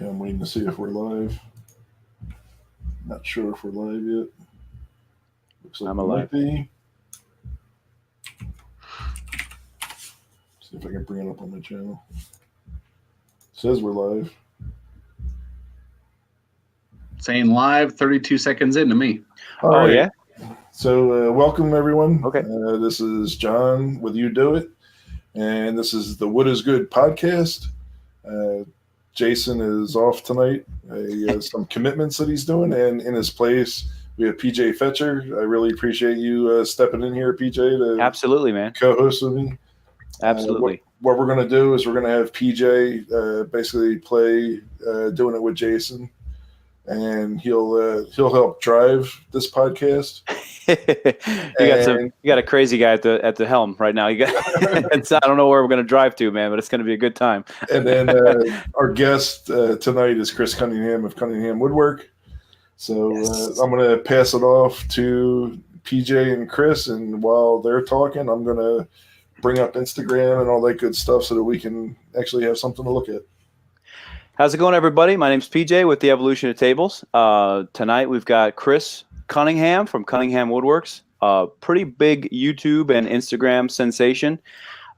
Okay, I'm waiting to see if we're live. Not sure if we're live yet. Looks like I'm we alive. might be. See if I can bring it up on my channel. It says we're live. Saying live 32 seconds into me. All right. Yeah? So welcome, everyone. Okay. This is John with You Do It. And this is the Wood is Good podcast. Jason is off tonight. He has some commitments that he's doing. And in his place, we have PJ Fetscher. I really appreciate you stepping in here, PJ, to Absolutely, man. co-host with me. Absolutely. What we're going to do is we're going to have PJ basically play doing it with Jason. And he'll help drive this podcast. You got a crazy guy at the helm right now. I don't know where we're going to drive to, man, but it's going to be a good time. And then our guest tonight is Chris Cunningham of Cunningham Woodwork. So yes. I'm going to pass it off to PJ and Chris, and while they're talking, I'm going to bring up Instagram and all that good stuff so that we can actually have something to look at. How's it going, everybody? My name's PJ with the Evolution of Tables. Tonight we've got Chris Cunningham from Cunningham Woodworks, pretty big YouTube and Instagram sensation.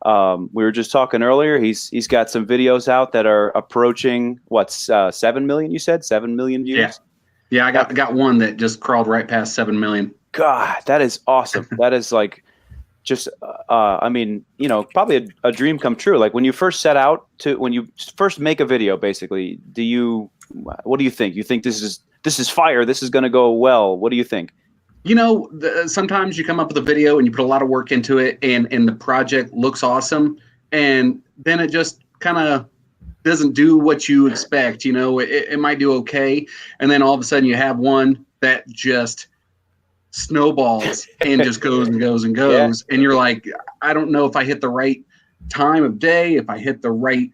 We were just talking earlier. He's got some videos out that are approaching 7 million. You said 7 million views. Yeah. I got one that just crawled right past 7 million. God, that is awesome. That is like just, probably a dream come true. Like when you first set out when you first make a video, basically, what do you think? You think this is fire? This is going to go well. What do you think? Sometimes you come up with a video and you put a lot of work into it and the project looks awesome. And then it just kind of doesn't do what you expect. It might do okay. And then all of a sudden you have one that just snowballs and just goes and goes and goes. Yeah. And you're like, I don't know if I hit the right time of day, if I hit the right,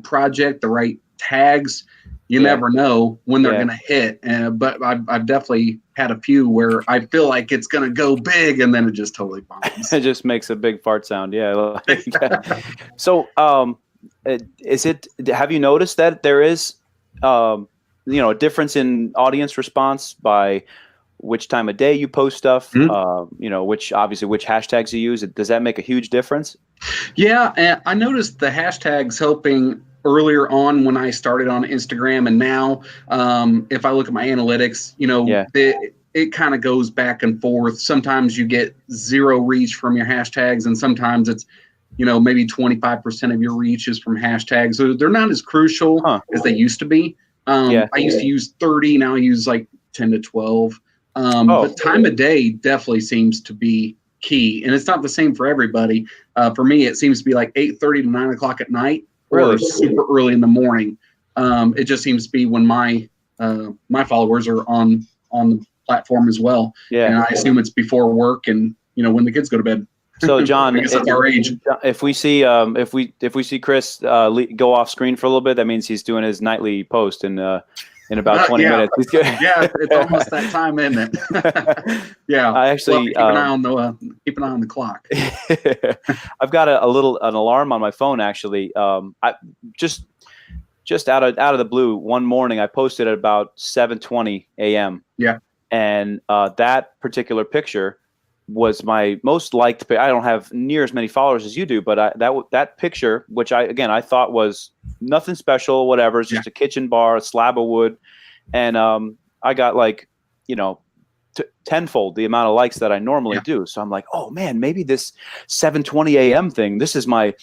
project, the right tags. You never know when they're going to hit. But I've definitely had a few where I feel like it's going to go big and then it just totally bombs. It just makes a big fart sound. Yeah. So, have you noticed that there is, a difference in audience response by which time of day you post stuff, mm-hmm. Which hashtags you use? Does that make a huge difference? Yeah. And I noticed the hashtags helping earlier on when I started on Instagram, and now if I look at my analytics, it kind of goes back and forth. Sometimes you get 0 reach from your hashtags, and sometimes it's, maybe 25% of your reach is from hashtags. So they're not as crucial as they used to be. I used to use 30, now I use like 10 to 12. But time of day definitely seems to be key, and it's not the same for everybody. For me, it seems to be like 8:30 to 9 o'clock at night. Or super early in the morning. It just seems to be when my followers are on the platform as well. Yeah. And I assume it's before work and when the kids go to bed. So John, I guess that's our age. If we see Chris go off screen for a little bit, that means he's doing his nightly post in about 20 minutes. Yeah, it's almost that time, isn't it? Yeah. I actually keep an eye on the clock. I've got an alarm on my phone actually. I just out of the blue, one morning I posted at about 7:20 a.m. Yeah. And that particular picture was my most liked. I don't have near as many followers as you do, but that picture, which I thought was nothing special, whatever, it's just a kitchen bar, a slab of wood, and I got like, tenfold the amount of likes that I normally do. So I'm like, oh man, maybe this 7:20 a.m. thing, this is my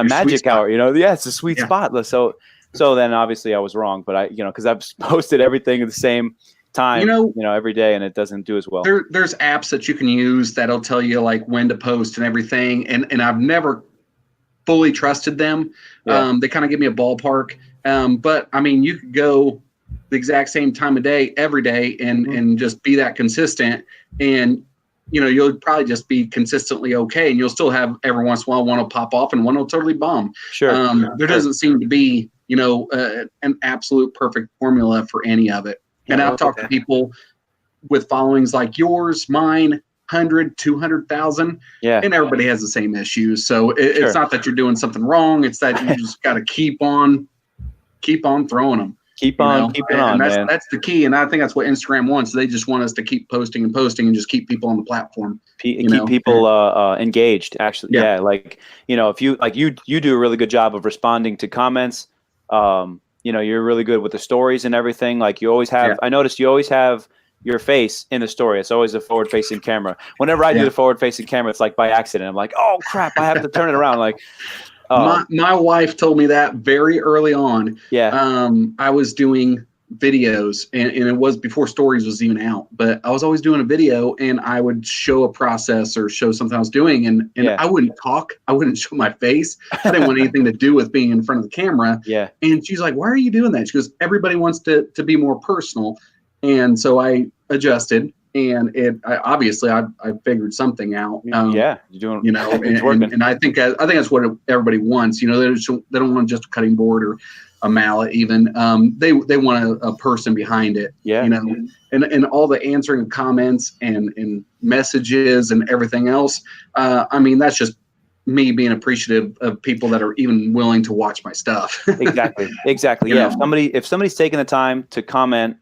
magic hour, it's a sweet spot. So then obviously I was wrong, but because I've posted everything at the same time, every day, and it doesn't do as well. There's apps that you can use that'll tell you like when to post and everything, and I've never fully trusted them. They kind of give me a ballpark, but I mean, you could go the exact same time of day every day and just be that consistent, and you'll probably just be consistently okay, and you'll still have every once in a while one will pop off and one will totally bomb. Sure. There doesn't seem to be an absolute perfect formula for any of it. And I've talked to people with followings like yours, mine, 100, 200,000, and everybody has the same issues. So it's not that you're doing something wrong. It's that you just got to keep on keep on throwing them. Keep on, man. That's the key, and I think that's what Instagram wants. They just want us to keep posting and posting, and just keep people on the platform. Keep people engaged. Actually, yeah. Like if you do a really good job of responding to comments. You're really good with the stories and everything. Like you always have. I noticed you always have your face in the story. It's always a forward-facing camera. Whenever I do the forward-facing camera, it's like by accident. I'm like, oh crap, I have to turn it around. Like. My wife told me that very early on. Yeah. I was doing videos, and it was before stories was even out, but I was always doing a video, and I would show a process or show something I was doing, and I wouldn't talk. I wouldn't show my face. I didn't want anything to do with being in front of the camera. Yeah. And she's like, why are you doing that? She goes, everybody wants to be more personal. And so I adjusted. And I figured something out. You're doing. It's working. And I think that's what everybody wants. They don't want just a cutting board or a mallet. Even they want a person behind it. Yeah. And all the answering of comments and messages and everything else. That's just me being appreciative of people that are even willing to watch my stuff. Exactly. Yeah. If somebody's taking the time to comment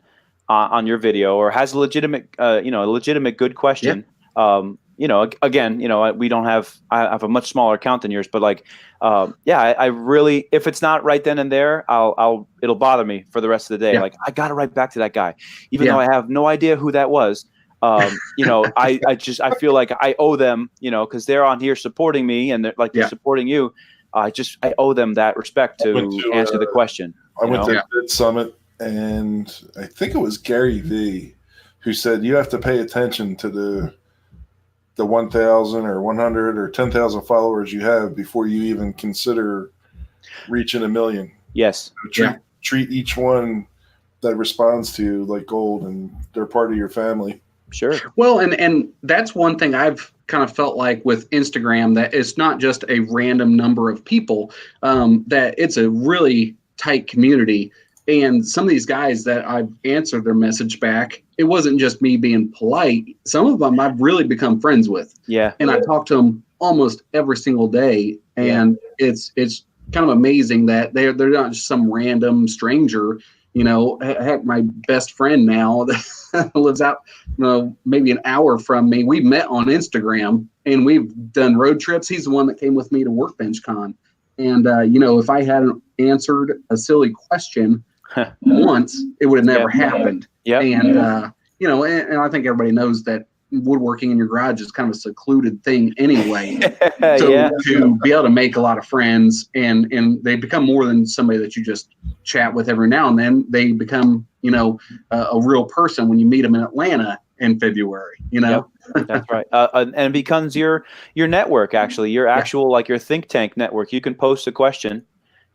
on your video or has a legitimate good question. Again, we don't have. I have a much smaller account than yours, but I really, if it's not right then and there, it'll bother me for the rest of the day. Yeah. Like I got to write back to that guy, even though I have no idea who that was. I feel like I owe them, because they're on here supporting me and they're supporting you. I owe them that respect to answer the question. I went to Bid Summit. And I think it was Gary V who said you have to pay attention to the 1,000 or 100 or 10,000 followers you have before you even consider reaching 1 million. Yes. Treat each one that responds to you like gold, and they're part of your family. Sure. Well, and that's one thing I've kind of felt like with Instagram, that it's not just a random number of people, that it's a really tight community. And some of these guys that I've answered their message back, it wasn't just me being polite. Some of them I've really become friends with. Yeah. And I talk to them almost every single day. And it's kind of amazing that they're not just some random stranger. Heck, my best friend now that lives out, maybe an hour from me. We met on Instagram and we've done road trips. He's the one that came with me to Workbench Con. And, if I hadn't answered a silly question once, it would have never happened. Yeah. And, and I think everybody knows that woodworking in your garage is kind of a secluded thing anyway. So to be able to make a lot of friends and they become more than somebody that you just chat with every now and then. They become, a real person when you meet them in Atlanta in February, Yep. That's right. And it becomes your network, actually, your actual, like your think tank network. You can post a question,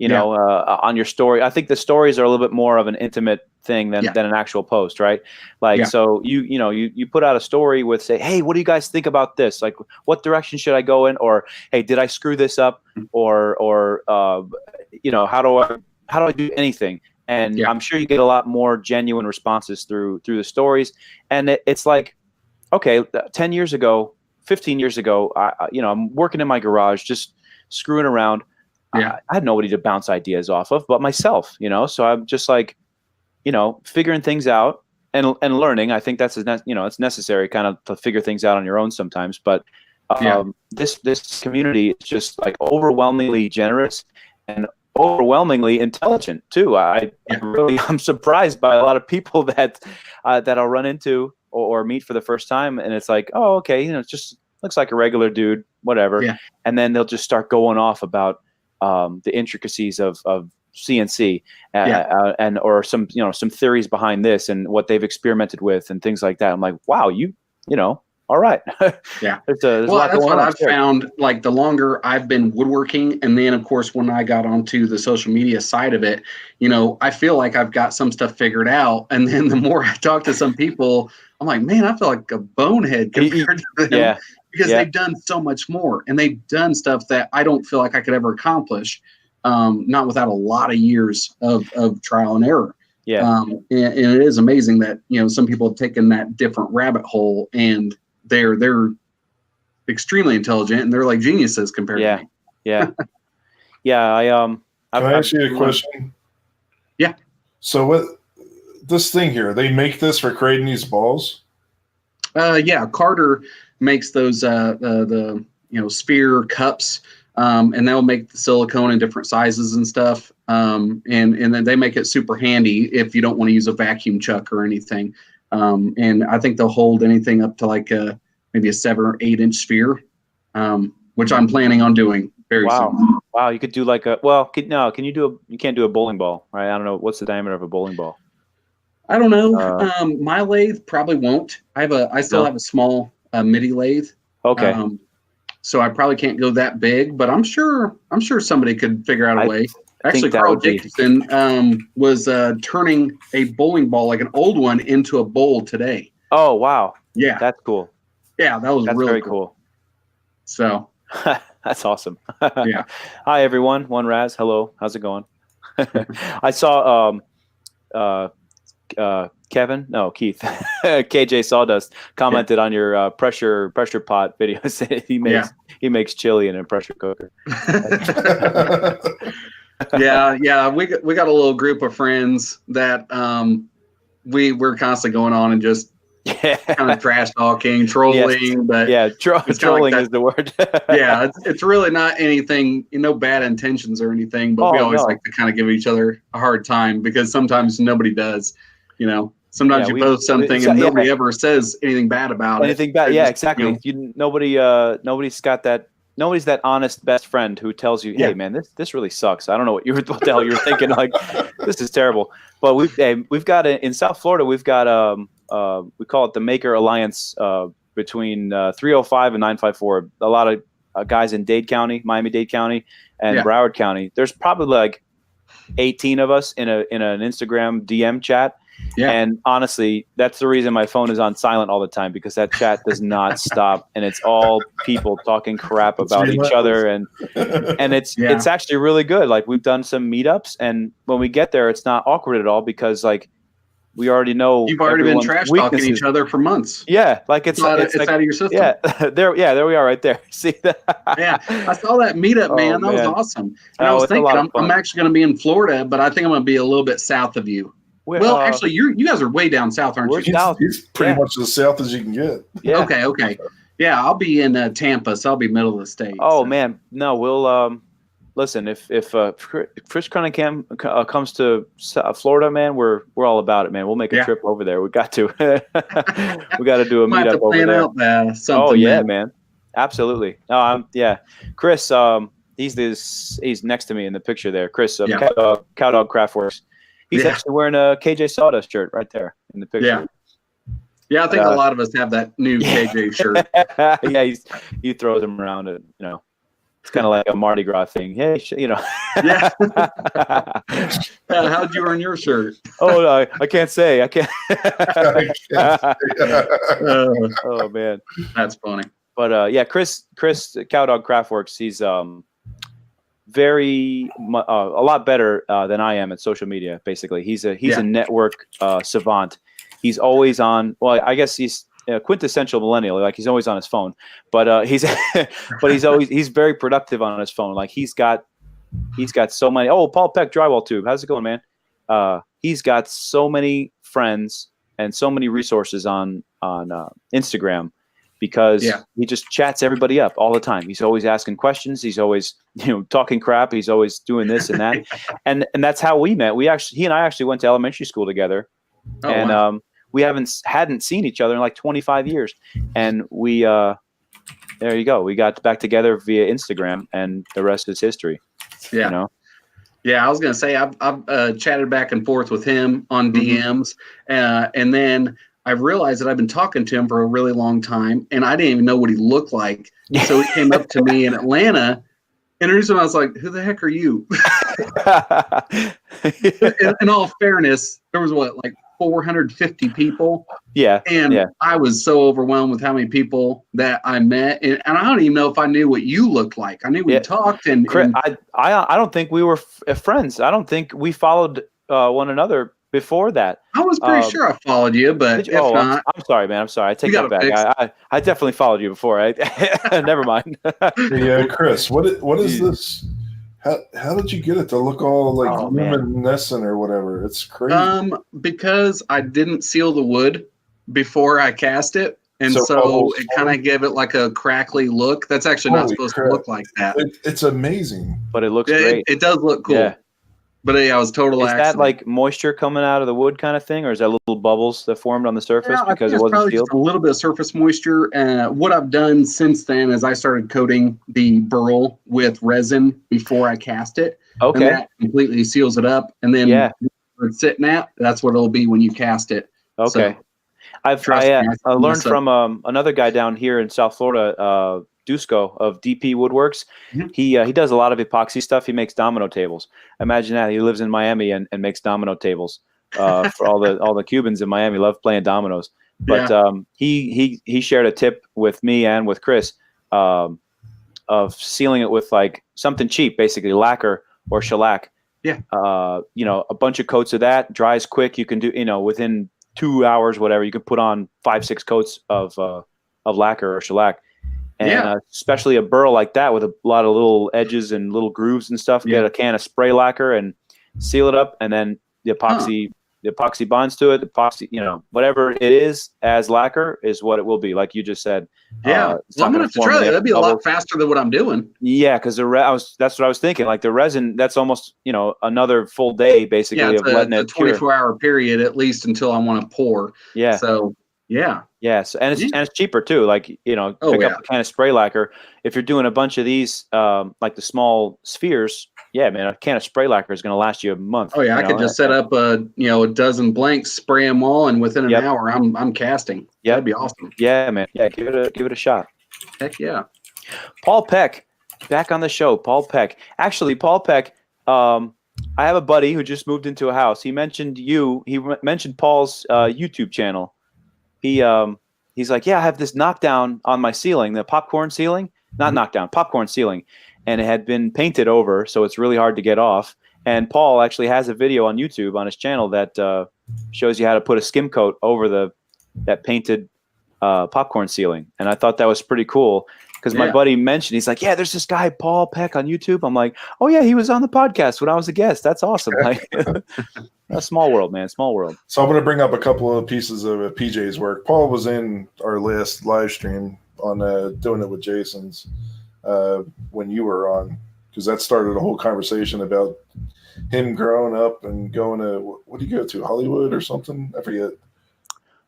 on your story. I think the stories are a little bit more of an intimate thing than an actual post, right? Like, so you put out a story with, say, hey, what do you guys think about this? Like, what direction should I go in? Or, hey, did I screw this up? Or how do I do anything? And I'm sure you get a lot more genuine responses through the stories. And it's like, okay, 10 years ago, 15 years ago, I'm working in my garage, just screwing around. I had nobody to bounce ideas off of but myself, so I'm just like, figuring things out and learning. I think that's, it's necessary kind of to figure things out on your own sometimes. But this community is just like overwhelmingly generous and overwhelmingly intelligent too. I'm surprised by a lot of people that I'll run into or meet for the first time, and it's like, oh, okay, it just looks like a regular dude, whatever. Yeah. And then they'll just start going off about the intricacies of CNC and or some theories behind this and what they've experimented with and things like that. I'm like, wow, all right. Yeah. There's that's what I've found. Like the longer I've been woodworking, and then of course when I got onto the social media side of it, I feel like I've got some stuff figured out. And then the more I talk to some people, I'm like, man, I feel like a bonehead compared to them. Yeah. Because they've done so much more, and they've done stuff that I don't feel like I could ever accomplish, not without a lot of years of trial and error. Yeah. And it is amazing that, some people have taken that different rabbit hole, and they're extremely intelligent, and they're like geniuses compared to me. Yeah. Yeah. Can I ask you a question? So what this thing here? They make this for creating these balls. Yeah, Carter makes those the sphere cups, and they'll make the silicone in different sizes and stuff. And then they make it super handy if you don't want to use a vacuum chuck or anything. And I think they'll hold anything up to like maybe a 7 or 8 inch sphere, which I'm planning on doing very soon. Wow, you could do like you can't do a bowling ball, right? I don't know, what's the diameter of a bowling ball? I don't know. My lathe probably won't. I still have a small MIDI lathe. Okay. So I probably can't go that big, but I'm sure somebody could figure out a way. Actually, Carl Jacobson was turning a bowling ball, like an old one, into a bowl today. Oh, wow. Yeah. That's cool. Yeah, that's really very cool. So. That's awesome. Yeah. Hi, everyone. One Raz. Hello. How's it going? I saw Keith, KJ Sawdust commented on your pressure pot video. Said he makes chili in a pressure cooker. Yeah. We got a little group of friends that we're constantly going on and just kind of trash talking, trolling. Yes. But trolling is the word. Yeah, it's really not anything, no bad intentions or anything. But we always like to kind of give each other a hard time because sometimes nobody does. Sometimes you post something and nobody ever says anything bad about anything bad. Yeah, exactly. Nobody's got that. Nobody's that honest best friend who tells you, "Hey, man, this really sucks. I don't know what the hell you're thinking. Like, this is terrible." But we've got in South Florida, we've got we call it the Maker Alliance between 305 and 954. A lot of guys in Miami-Dade County, and Broward County. There's probably like 18 of us in an Instagram DM chat. Yeah. And honestly, that's the reason my phone is on silent all the time, because that chat does not stop, and it's all people talking crap about each other, and it's actually really good. Like, we've done some meetups, and when we get there, it's not awkward at all, because like we already know you've already been trash talking each other for months. Yeah, like it's like, out of your system. Yeah, there we are right there. See that? Yeah, I saw that meetup, man. That was awesome. And I was thinking, I'm actually going to be in Florida, but I think I'm going to be a little bit south of you. Well, actually, you guys are way down south, aren't you? He's pretty much as south as you can get. Yeah. Okay. Yeah, I'll be in Tampa, so I'll be middle of the state. Oh, man. No, we'll listen, if Chris Cunningham comes to Florida, man, we're all about it, man. We'll make a trip over there. We got to. We got to do a meetup over there. Oh, yeah, man. Absolutely. Chris, he's next to me in the picture there. Chris, Cowdog Craftworks. He's actually wearing a KJ Sawdust shirt right there in the picture. Yeah, I think a lot of us have that new KJ shirt. Yeah, he throws them around. It's kind of like a Mardi Gras thing. Hey, Yeah. How'd you earn your shirt? Oh, I can't say. I can't. Oh man, that's funny. But Chris Cowdog Craftworks. He's a lot better than I am at social media. Basically, he's a network savant. He's always on. Well, I guess he's a quintessential millennial. Like, he's always on his phone, but he's very productive on his phone. Like, he's got so many. Oh, Paul Peck Drywall Tube. How's it going, man? He's got so many friends and so many resources on Instagram, because he just chats everybody up all the time. He's always asking questions. He's always, talking crap. He's always doing this and that. and that's how we met. He and I actually went to elementary school together. Oh, and wow. We hadn't seen each other in like 25 years. And we there you go. We got back together via Instagram, and the rest is history. Yeah. Yeah, I was going to say, I've chatted back and forth with him on DMs, and then I realized that I've been talking to him for a really long time, and I didn't even know what he looked like. So he came up to me in Atlanta, introduced him. I was like, "Who the heck are you?" in all fairness, there was like 450 people. Yeah. And I was so overwhelmed with how many people that I met, and I don't even know if I knew what you looked like. I knew we talked, and I don't think we were friends. I don't think we followed one another before that. I was pretty sure I followed you, but if not, I'm sorry, man. I'm sorry. I take that back. I definitely followed you before. Never mind. Hey, Chris, what is this? How did you get it to look all like man. luminescent or whatever? It's crazy. Because I didn't seal the wood before I cast it. And so it kind of gave it like a crackly look. That's actually not supposed to look like that. It's amazing. But it looks great. It does look cool. Yeah. But yeah, it was total accident. Is that like moisture coming out of the wood kind of thing, or is that little bubbles that formed on the surface because it wasn't sealed? Just a little bit of surface moisture. What I've done since then is I started coating the burl with resin before I cast it. Okay. And that completely seals it up. And then where it's sitting at, that's what it'll be when you cast it. Okay. So, I learned from another guy down here in South Florida, Dusko of DP Woodworks. Mm-hmm. He does a lot of epoxy stuff. He makes domino tables. Imagine that. He lives in Miami and makes domino tables for all the Cubans in Miami love playing dominoes. But he shared a tip with me and with Chris of sealing it with like something cheap, basically lacquer or shellac. Yeah. A bunch of coats of that dries quick. You can do within 2 hours, whatever. You can put on 5-6 coats of lacquer or shellac. And especially a burl like that with a lot of little edges and little grooves and stuff. Get a can of spray lacquer and seal it up, and then the epoxy bonds to it. The epoxy, whatever it is as lacquer is what it will be, like you just said. Yeah, I'm gonna have to try that. That'd be a lot faster than what I'm doing. Yeah, because that's what I was thinking. Like the resin, that's almost another full day basically of letting it cure. 24-hour period at least until I want to pour. Yeah. So. Yeah. Yes, and it's cheaper too. Like pick up a can of spray lacquer. If you're doing a bunch of these, like the small spheres, man, a can of spray lacquer is going to last you a month. Oh yeah, I could just set up a dozen blanks, spray them all, and within an hour, I'm casting. Yeah, that'd be awesome. Yeah, man. Yeah, give it a shot. Heck yeah. Paul Peck, back on the show. Paul Peck. Actually, Paul Peck. I have a buddy who just moved into a house. He mentioned you. He mentioned Paul's YouTube channel. He's like, I have this knockdown on my ceiling, the popcorn ceiling, not knockdown, popcorn ceiling, and it had been painted over, so it's really hard to get off. And Paul actually has a video on YouTube on his channel that shows you how to put a skim coat over that painted popcorn ceiling. And I thought that was pretty cool because my buddy mentioned, he's like, there's this guy Paul Peck on YouTube. I'm like, oh yeah, he was on the podcast when I was a guest. That's awesome. Like. A small world, man. Small world. So I'm going to bring up a couple of pieces of PJ's work. Paul was in our last live stream on doing it with Jason's when you were on, because that started a whole conversation about him growing up and going to, what did you go to, Hollywood or something? I forget.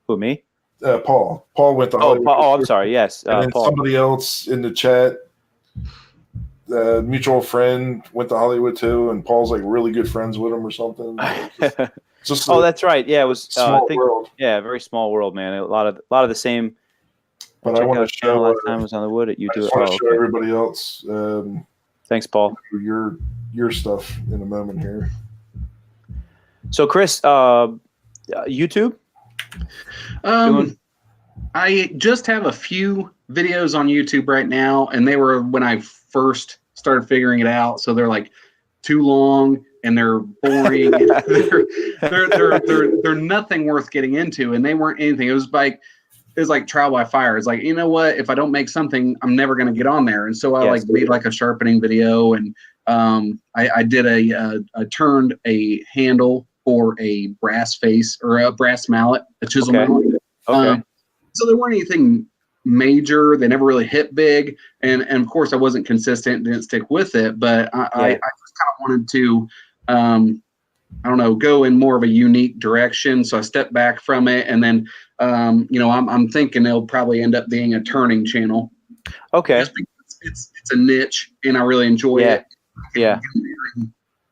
Who, me? Paul. Paul went to Hollywood. Oh, I'm sorry. Yes. And then Paul. Somebody else in the chat, mutual friend, went to Hollywood too, and Paul's like really good friends with him or something. Just that's right. Yeah, it was small world. Yeah, very small world, man. A lot of the same. But I want to show. Last time I was on the wood at YouTube. I just want to show everybody else. Thanks, Paul. Your stuff in a moment here. So, Chris, YouTube. I just have a few videos on YouTube right now, and they were when I first started figuring it out. So they're like too long and they're boring. they're nothing worth getting into, and they weren't anything. It was like trial by fire. It's like, you know what? If I don't make something, I'm never going to get on there. And so I made like a sharpening video, and I did I turned a handle for a brass face or a brass mallet, a chisel mallet. Okay. So there weren't anything major. They never really hit big, and of course I wasn't consistent, didn't stick with it, but I just kind of wanted to go in more of a unique direction, so I stepped back from it, and then I'm thinking it'll probably end up being a turning channel. Okay. Just because it's a niche and I really enjoy it. Yeah.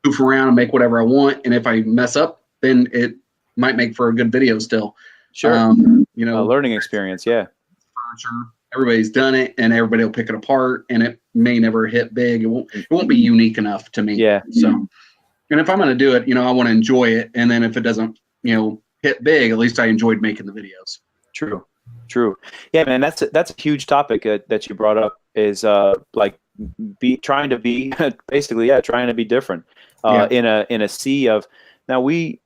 Goof around and make whatever I want, and if I mess up, then it might make for a good video still. Sure. A learning experience. Yeah. Furniture. Everybody's done it, and everybody will pick it apart, and it may never hit big. It won't be unique enough to me. Yeah. So, and if I'm going to do it, I want to enjoy it, and then if it doesn't, hit big, at least I enjoyed making the videos. True. Yeah, man, that's a huge topic that you brought up. Is trying to be trying to be different in a sea of. Now you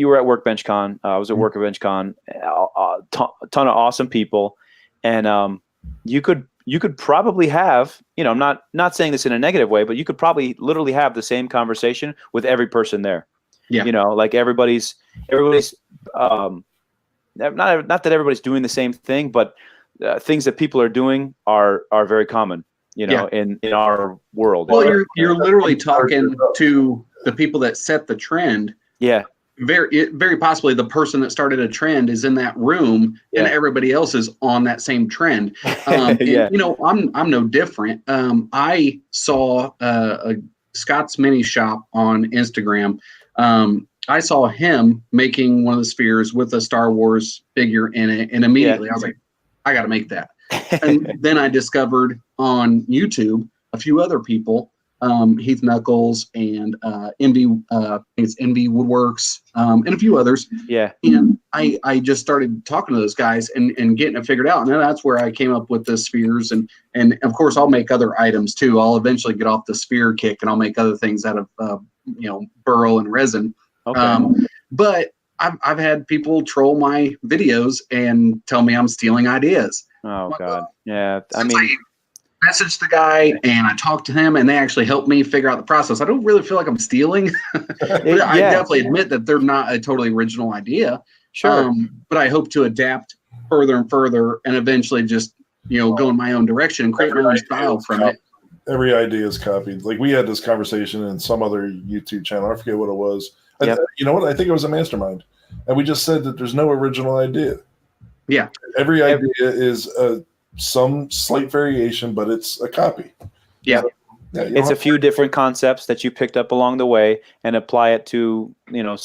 were at Workbench Con. I was at Workbench Con. A ton of awesome people, and you could you could probably have, I'm not saying this in a negative way, but you could probably literally have the same conversation with every person there. Yeah. Like everybody's not that everybody's doing the same thing, but things that people are doing are very common, in our world. Well, you're literally talking to the people that set the trend. Yeah. Very possibly the person that started a trend is in that room, and everybody else is on that same trend. And, I'm no different. I saw Scott's Mini Shop on Instagram. I saw him making one of the spheres with a Star Wars figure in it, and immediately I was like, I got to make that. And then I discovered on YouTube a few other people. Heath Knuckles and MD Woodworks, and a few others. Yeah. And I just started talking to those guys and getting it figured out. And then that's where I came up with the spheres. And of course, I'll make other items too. I'll eventually get off the sphere kick and I'll make other things out of, burl and resin. Okay. But I've had people troll my videos and tell me I'm stealing ideas. Oh, God. Yeah. I messaged the guy and I talked to him, and they actually helped me figure out the process. I don't really feel like I'm stealing. I definitely admit that they're not a totally original idea. Sure. But I hope to adapt further and further, and eventually just go in my own direction and create my own style from it. Every idea is copied. Like we had this conversation in some other YouTube channel. I forget what it was. Yep. You know what? I think it was a mastermind, and we just said that there's no original idea. Yeah. Every idea is some slight variation, but it's a copy. Yeah. So, it's a few different concepts that you picked up along the way and apply it to, a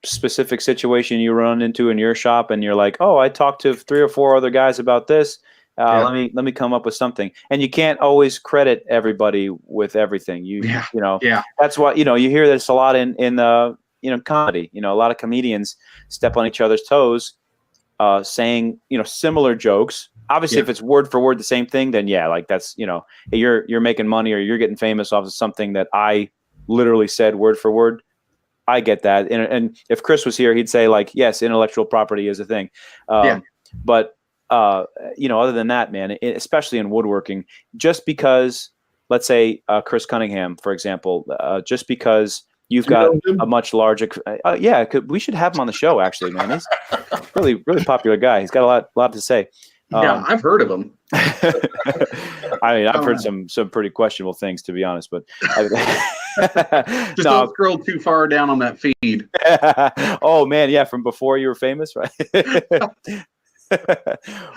specific situation you run into in your shop, and you're like, oh, I talked to 3 or 4 other guys about this. Let me come up with something. And you can't always credit everybody with everything. That's why, you hear this a lot in comedy. A lot of comedians step on each other's toes, saying, similar jokes. Obviously, if it's word for word the same thing, then that's, you're making money or you're getting famous off of something that I literally said word for word. I get that. And if Chris was here, he'd say like, yes, intellectual property is a thing. But, other than that, man, especially in woodworking, just because, let's say Chris Cunningham, for example, just because you've got a much larger, we should have him on the show. Actually, man, he's really, really popular guy. He's got a lot to say. I've heard of him. I've heard some pretty questionable things, to be honest. But just don't scroll too far down on that feed. Oh man, yeah, from before you were famous, right?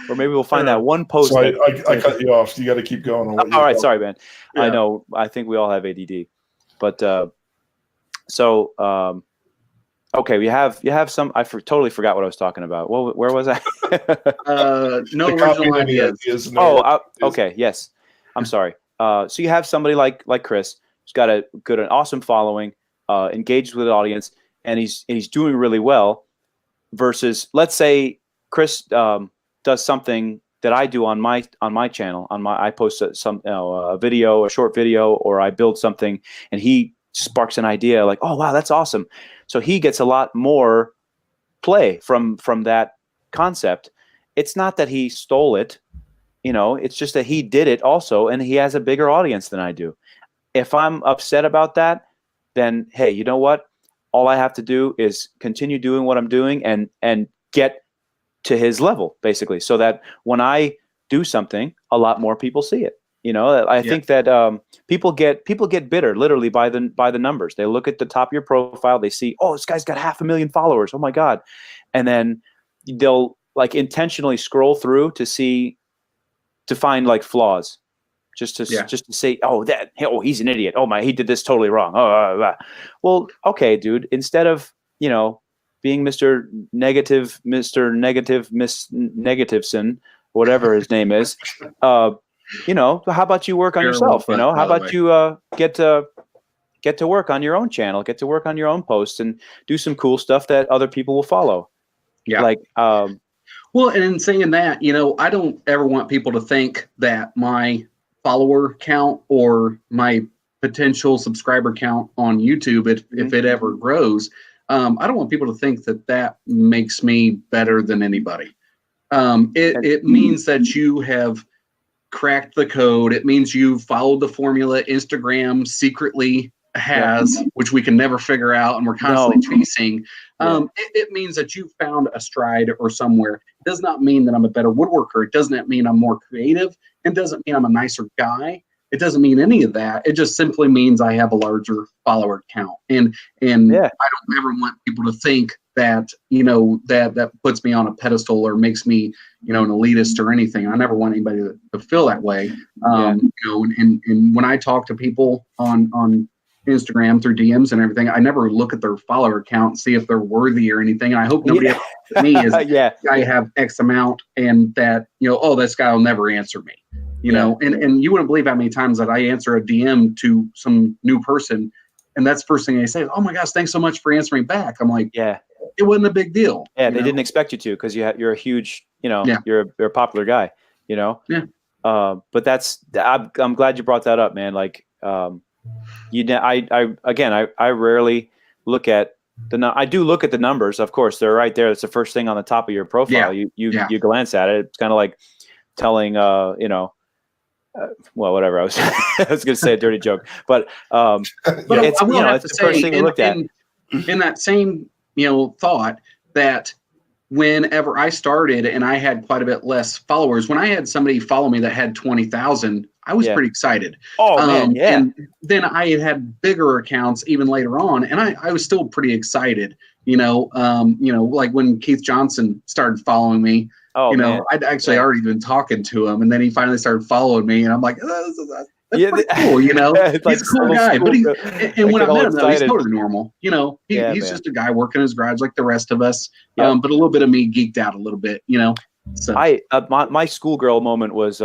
Or maybe we'll find that one post. So I cut you off. You got to keep going. All right, sorry, man. Yeah. I know. I think we all have ADD, but okay, you have some. I totally forgot what I was talking about. Well, where was I? No original ideas. Okay, yes. I'm sorry. So you have somebody like Chris, who's got an awesome following, engaged with the audience, and he's doing really well. Versus, let's say Chris does something that I do on my channel. I post a short video, or I build something, and he sparks an idea like, oh wow, that's awesome. So he gets a lot more play from that concept. It's not that he stole it, it's just that he did it also, and he has a bigger audience than I do. If I'm upset about that, then hey, you know what? All I have to do is continue doing what I'm doing and get to his level, basically, so that when I do something, a lot more people see it. I think that people get bitter literally by the numbers. They look at the top of your profile, they see, oh, this guy's got 500,000 followers. Oh my God. And then they'll like intentionally scroll through to find like flaws, just to say, he's an idiot. Oh my, he did this totally wrong. Well, okay, dude, instead of, being Mr. Negative, Miss Negativeson, whatever his name is, how about you work on yourself? How about you get to work on your own channel, get to work on your own posts, and do some cool stuff that other people will follow. Yeah. Well, and in saying that, I don't ever want people to think that my follower count or my potential subscriber count on YouTube, if it ever grows, I don't want people to think that makes me better than anybody. It means that you have cracked the code. It means you've followed the formula Instagram secretly has, which we can never figure out, and we're constantly chasing. It means that you found a stride or somewhere. It does not mean that I'm a better woodworker. It doesn't mean I'm more creative. It doesn't mean I'm a nicer guy. It doesn't mean any of that. It just simply means I have a larger follower count. And I don't ever want people to think that, that puts me on a pedestal or makes me, an elitist or anything. I never want anybody to feel that way. And when I talk to people on Instagram through DMs and everything, I never look at their follower count and see if they're worthy or anything. And I hope nobody asks me is I have X amount and that, this guy will never answer me, and you wouldn't believe how many times that I answer a DM to some new person. And that's the first thing they say, oh my gosh, thanks so much for answering back. I'm like, it wasn't a big deal. Yeah. They didn't expect you to, because you're a huge, you're a popular guy, but I'm glad you brought that up, man. Like, I rarely look at I do look at the numbers. Of course, they're right there. It's the first thing on the top of your profile. You glance at it. It's kind of like telling, whatever. I was going to say a dirty joke, but it's the first thing you looked at. In that same, thought that whenever I started and I had quite a bit less followers, when I had somebody follow me that had 20,000, I was pretty excited. Oh man, yeah. And then I had bigger accounts even later on, and I was still pretty excited. Like when Keith Johnson started following me. I'd actually already been talking to him, and then he finally started following me, and I'm like, that's pretty cool. He's a cool guy. But when I met him, though, he's totally normal. He's just a guy working in his garage like the rest of us. But a little bit of me geeked out a little bit. So my schoolgirl moment was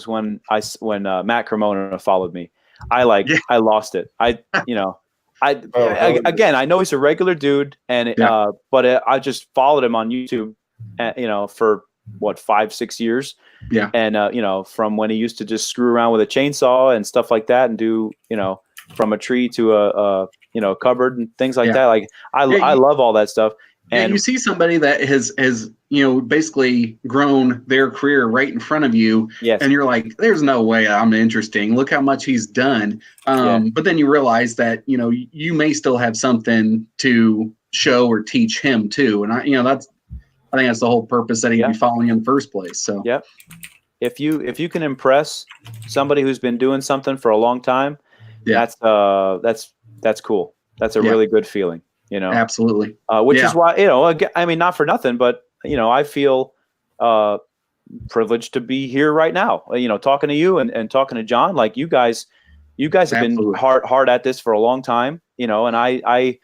when Matt Cremona followed me. I lost it. I know he's a regular dude, and but I just followed him on YouTube, for 5-6 years. Yeah. And from when he used to just screw around with a chainsaw and stuff like that, and do from a tree to a cupboard and things like that. Like I love all that stuff. And you see somebody that has basically grown their career right in front of you, and you're like, there's no way I'm interesting. Look how much he's done. But then you realize that, you may still have something to show or teach him too. And I think that's the whole purpose that he'd be following you in the first place. So if you can impress somebody who's been doing something for a long time, that's cool. That's a really good feeling. Absolutely. Which is why, I mean, not for nothing, but, I feel privileged to be here right now, talking to you and talking to John. Like you guys have been hard at this for a long time, and I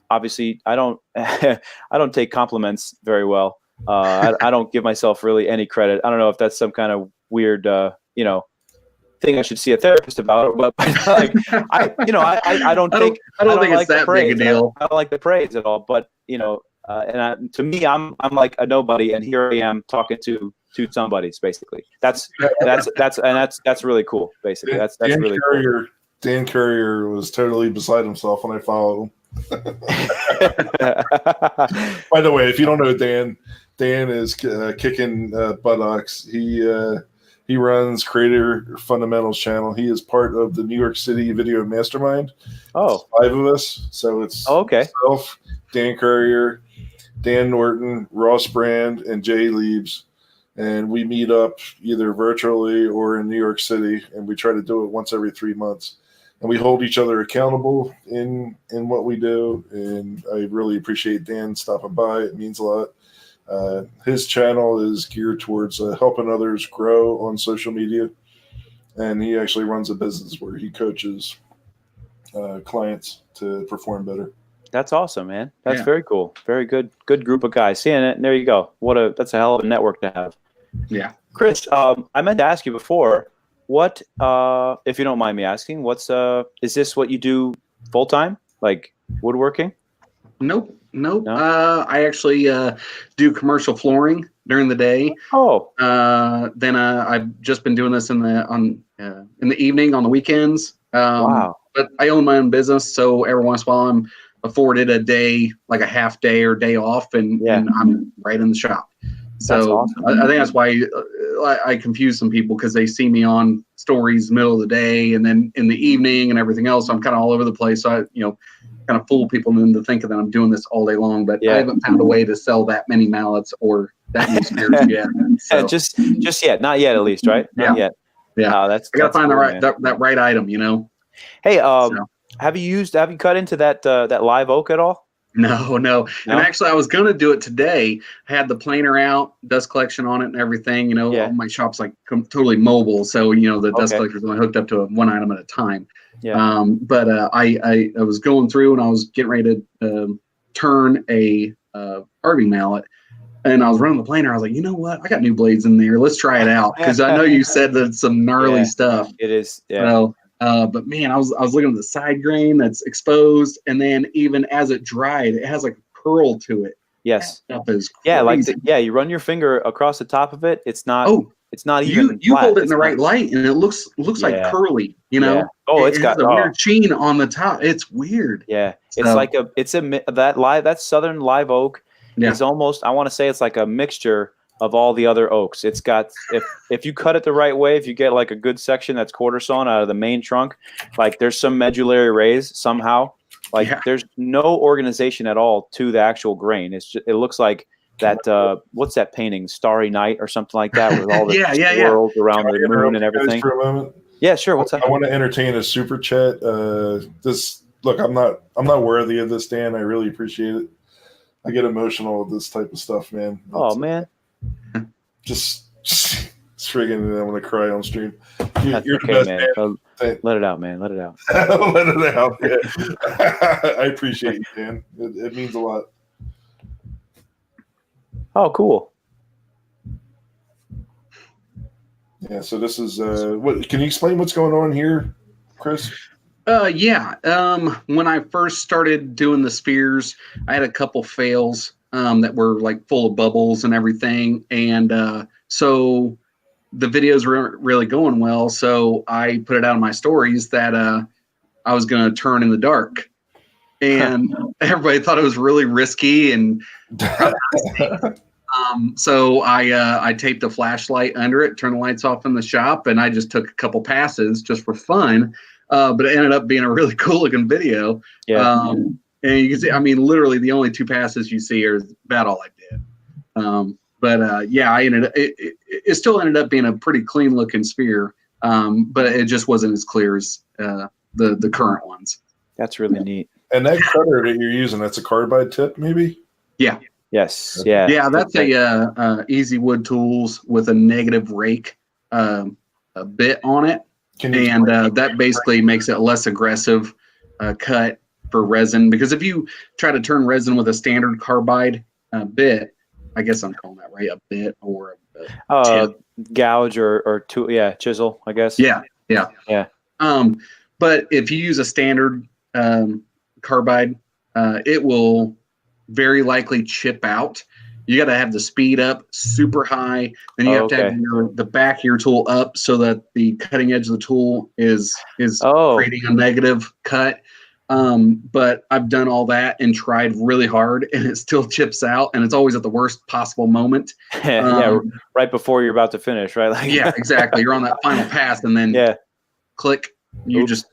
obviously I don't, I don't take compliments very well. I don't give myself really any credit. I don't know if that's some kind of weird, thing I should see a therapist about, but like I don't think it's that big a deal. I don't like the praise at all, but to me, I'm like a nobody, and here I am talking to somebody. Basically, that's really cool. Basically, that's really cool. Dan Courier was totally beside himself when I followed him. By the way, if you don't know Dan is kicking buttocks. He runs Creator Fundamentals channel. He is part of the New York City Video Mastermind. Oh, it's 5 of us. So it's myself, Dan Courier, Dan Norton, Ross Brand, and Jay Leibs. And we meet up either virtually or in New York City, and we try to do it once every 3 months. And we hold each other accountable in what we do. And I really appreciate Dan stopping by. It means a lot. His channel is geared towards helping others grow on social media, and he actually runs a business where he coaches clients to perform better. That's awesome, man. That's very cool. Very good group of guys. Seeing it, and there you go. That's a hell of a network to have. Yeah, Chris, I meant to ask you before. What, if you don't mind me asking, is this what you do full time, like woodworking? Nope. No. I actually do commercial flooring during the day. Oh. Then I've just been doing this in the evening on the weekends. Wow. But I own my own business, so every once in a while I'm afforded a day, like a half day or day off, and I'm right in the shop. So awesome. I think that's why I confuse some people, because they see me on stories middle of the day and then in the evening and everything else. I'm kind of all over the place. So I, kind of fool people into thinking that I'm doing this all day long, but I haven't found a way to sell that many mallets or that many spears yet. So. just yet, not yet, at least, right? Not yet. Yeah. I gotta find cool, that right item, Hey, have you cut into that live oak at all? No. And actually, I was going to do it today. I had the planer out, dust collection on it and everything. All my shop's like totally mobile. So, the dust collector's only hooked up to one item at a time. Yeah. But I was going through and I was getting ready to turn a carving mallet. And I was running the planer. I was like, you know what? I got new blades in there. Let's try it out. Because I know you said that it's some gnarly stuff. It is. Yeah. So, but man, I was looking at the side grain that's exposed, and then even as it dried, it has like a curl to it. Yes. That stuff is crazy. You run your finger across the top of it. It's not. Oh, it's not even. You hold it in the right light, and it looks like curly. Yeah. Oh, it's got a weird sheen on the top. It's weird. Yeah. It's that southern live oak is almost. I want to say it's like a mixture of all the other oaks. It's got, if you cut it the right way, if you get like a good section that's quarter sawn out of the main trunk, like there's some medullary rays somehow. There's no organization at all to the actual grain. It looks like that. What's that painting? Starry Night or something like that, with all the swirls around the moon and everything. For a moment? Yeah, sure. What's that? I want to entertain a super chat. I'm not worthy of this, Dan. I really appreciate it. I get emotional with this type of stuff, man. Man. Just friggin', I'm gonna cry on stream. You're okay, the best, man. Let it out, man. Let it out. Let it out. Yeah. I appreciate you, Dan. It means a lot. Oh, cool. Yeah. So this is what? Can you explain what's going on here, Chris? When I first started doing the spheres, I had a couple fails. That were like full of bubbles and everything. And so the videos weren't really going well. So I put it out in my stories that I was going to turn in the dark. And everybody thought it was really risky. And so I taped a flashlight under it, turned the lights off in the shop, and I just took a couple passes just for fun. But it ended up being a really cool looking video. Yeah. And you can see, literally the only two passes you see are about all I did. It still ended up being a pretty clean looking sphere, but it just wasn't as clear as the current ones. That's really neat. And that cutter that you're using, that's a carbide tip, maybe? Yeah. Yes. Yeah. Yeah, that's a Easy Wood Tools with a negative rake a bit on it, and that basically makes it a less aggressive cut for resin, because if you try to turn resin with a standard carbide bit, I guess I'm calling that right, a bit or a tip. Gouge or chisel, I guess. Yeah. But if you use a standard carbide, it will very likely chip out. You got to have the speed up super high. Then you have to have the back of your tool up so that the cutting edge of the tool is creating a negative cut. But I've done all that and tried really hard, and it still chips out, and it's always at the worst possible moment. Right before you're about to finish, right? Yeah, exactly. You're on that final pass, and then click, you just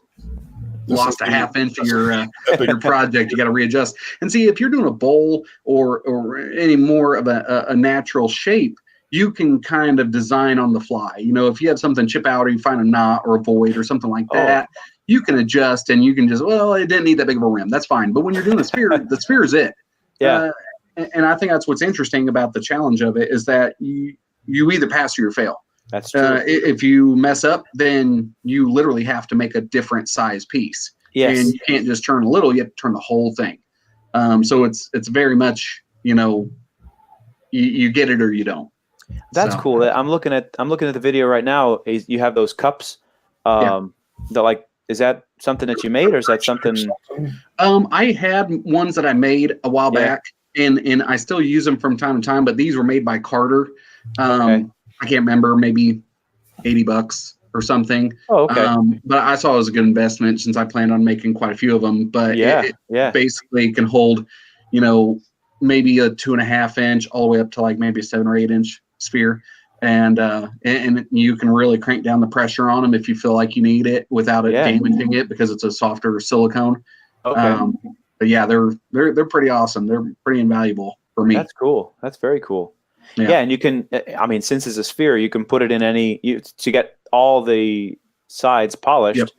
lost a half inch of your project. You got to readjust. And see, if you're doing a bowl or any more of a natural shape, you can kind of design on the fly. If you have something chip out, or you find a knot or a void or something like that, you can adjust, and you can just, it didn't need that big of a rim. That's fine. But when you're doing the sphere, the sphere is it. Yeah. And I think that's what's interesting about the challenge of it, is that you either pass or you fail. That's true. If you mess up, then you literally have to make a different size piece. Yes. And you can't just turn a little, you have to turn the whole thing. So it's very much, you get it or you don't. That's cool. I'm looking at the video right now. You have those cups. Is that something that you made, or is that something? I had ones that I made a while back, and I still use them from time to time. But these were made by Carter. I can't remember, maybe $80 or something. Oh, okay. But I saw it was a good investment since I planned on making quite a few of them. But it basically can hold, maybe a 2.5 inch all the way up to like maybe a 7 or 8 inch sphere. And you can really crank down the pressure on them if you feel like you need it without it damaging it, because it's a softer silicone. Okay. But yeah, they're pretty awesome. They're pretty invaluable for me. That's cool. That's very cool. Yeah, and you can, I mean, since it's a sphere, you can put it in to get all the sides polished. Yep.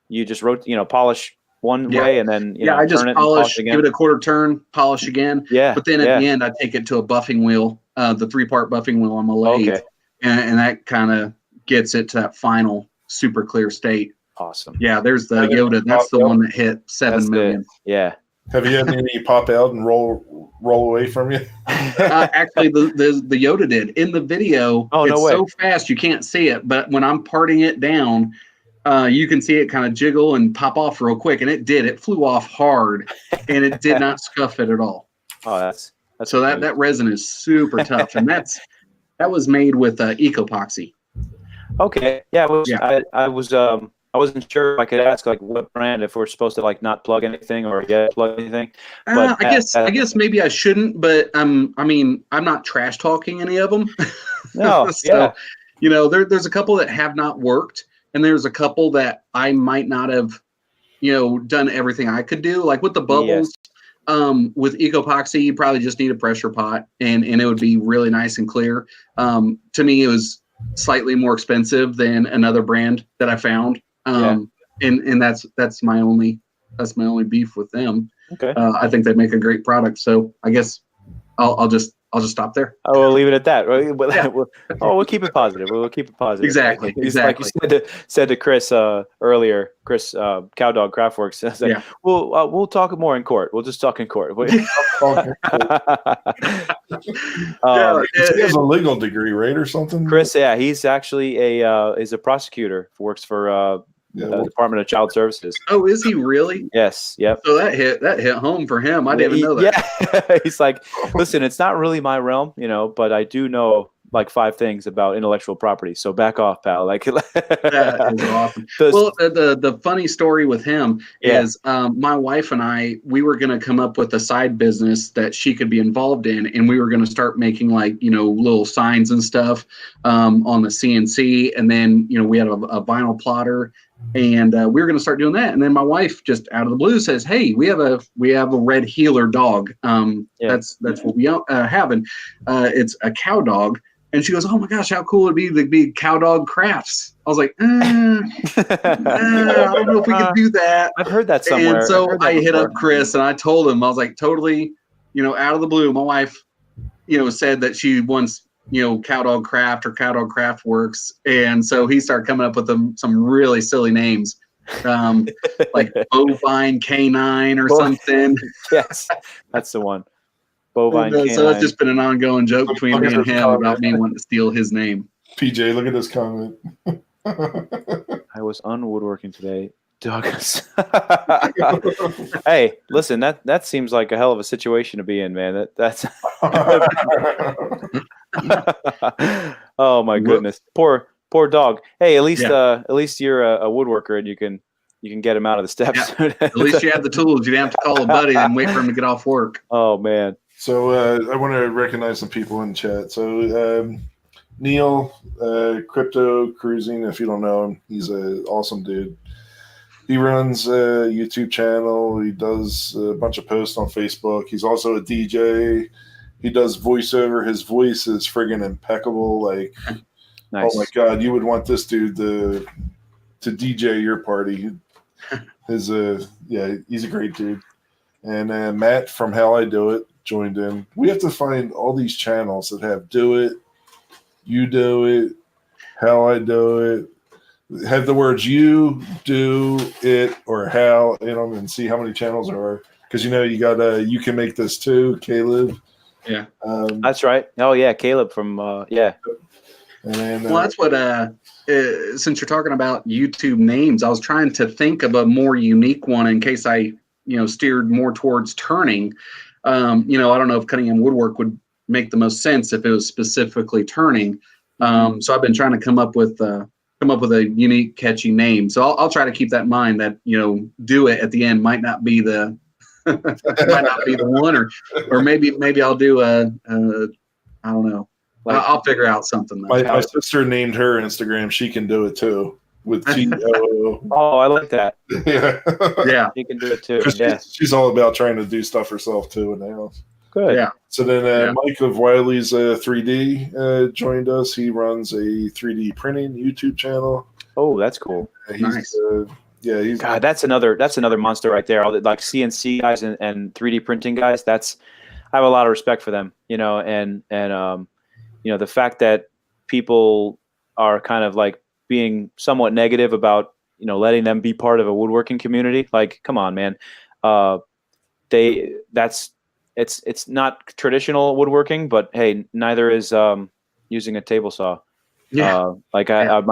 You just polish one way and then I just polish, give it a quarter turn, polish again. Yeah. But then at the end, I take it to a buffing wheel, the 3-part buffing wheel on my lathe, and that kind of gets it to that final super clear state. Awesome. Yeah, there's the Yoda. That's the one that hit 7 million. Yeah. Have you had any pop out and roll away from you? Actually, the Yoda did. In the video, it's so fast you can't see it. But when I'm parting it down, you can see it kind of jiggle and pop off real quick. And it did. It flew off hard, and it did not scuff it at all. Oh, that's so that resin is super tough, and that was made with ecopoxy. Okay. Yeah. I wasn't sure if I could ask like what brand, if we're supposed to like not plug anything or plug anything. But I guess maybe I shouldn't, but I mean, I'm not trash talking any of them. No, so, there's a couple that have not worked, and there's a couple that I might not have, done everything I could do. Like with the bubbles, with ecopoxy, you probably just need a pressure pot, and it would be really nice and clear. To me, it was slightly more expensive than another brand that I found. And that's my only beef with them. Okay. I think they make a great product, so I guess I'll just stop there. Oh, we'll leave it at that. We'll keep it positive. We'll keep it positive. Exactly. Like you said to Chris earlier, Chris Cowdog Craftworks. We'll talk more in court. We'll just talk in court. He has a legal degree, right, or something? Chris, he's actually is a prosecutor. Works for the Department of Child Services. Oh, is he really? Yes. Yep. So that hit home for him. I didn't even know that. Yeah. He's like, listen, it's not really my realm, but I do know like 5 things about intellectual property. So back off, pal. Like that is awesome. Well, the funny story with him is my wife and I, we were going to come up with a side business that she could be involved in, and we were going to start making like little signs and stuff on the CNC, and then we had a vinyl plotter. And we were going to start doing that, and then my wife just out of the blue says, "Hey, we have a red heeler dog. That's what we have, and it's a cow dog." And she goes, "Oh my gosh, how cool it'd be to be Cow Dog Crafts." I was like, I don't know if we could do that. I've heard that somewhere. And so I hit up Chris, and I told him, I was like, totally, out of the blue. My wife, said that she wants, Cow Dog Craft or Cow Dog Craft Works. And so he started coming up with some really silly names, like Bovine Canine or something. Yes, that's the one. Bovine Canine. So it's just been an ongoing joke between me and him about me wanting to steal his name. PJ, look at this comment. I was unwoodworking today. Douglas. Hey, listen, that seems like a hell of a situation to be in, man. That's oh my goodness. Poor dog. Hey, at least you're a woodworker and you can get him out of the steps. Yeah. At least you have the tools. You didn't have to call a buddy and wait for him to get off work. Oh man. So I want to recognize some people in chat. So Neil, Crypto Cruising, if you don't know him, he's an awesome dude. He runs a YouTube channel. He does a bunch of posts on Facebook. He's also a DJ. He does voiceover. His voice is friggin' impeccable. Like, nice. Oh my God, you would want this dude to DJ your party. He's a great dude. And Matt from How I Do It joined in. We have to find all these channels that have Do It, You Do It, How I Do It. Have the words "you," "do," "it," or "how" in them, and see how many channels there are. Because you got "you can make this too," Caleb. Yeah, that's right. Oh yeah, Caleb from yeah. And then, well, that's what. Since you're talking about YouTube names, I was trying to think of a more unique one in case I steered more towards turning. I don't know if Cunningham Woodwork would make the most sense if it was specifically turning. So I've been trying to come up with a unique, catchy name. So I'll try to keep that in mind that, "do it" at the end might not be the It might not be the one, or maybe I'll do I don't know. I'll figure out something. My sister named her Instagram. She can do it too with TOO. Oh, I like that. Yeah. She can do it too. She's all about trying to do stuff herself too in the house. Good. Yeah. So then Mike of Wiley's 3D joined us. He runs a 3D printing YouTube channel. Oh, that's cool. Nice. He's God, that's another monster right there. All the like CNC guys and 3D printing guys. I have a lot of respect for them. And the fact that people are kind of like being somewhat negative about letting them be part of a woodworking community. Like, come on, man. It's not traditional woodworking, but hey, neither is using a table saw. Yeah. My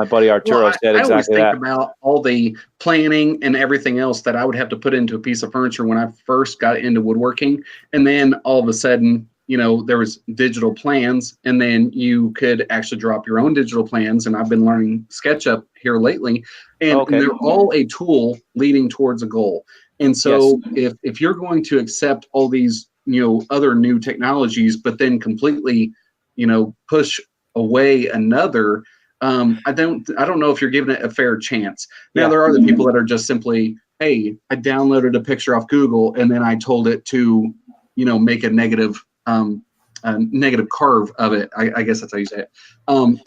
buddy Arturo said exactly that. I always think about all the planning and everything else that I would have to put into a piece of furniture when I first got into woodworking. And then all of a sudden, there was digital plans, and then you could actually drop your own digital plans. And I've been learning SketchUp here lately, and they're all a tool leading towards a goal. And so if you're going to accept all these, other new technologies, but then completely, push away another, I don't know if you're giving it a fair chance. Now, there are the people that are just simply, hey, I downloaded a picture off Google and then I told it to, make a negative carve of it. I guess that's how you say it. And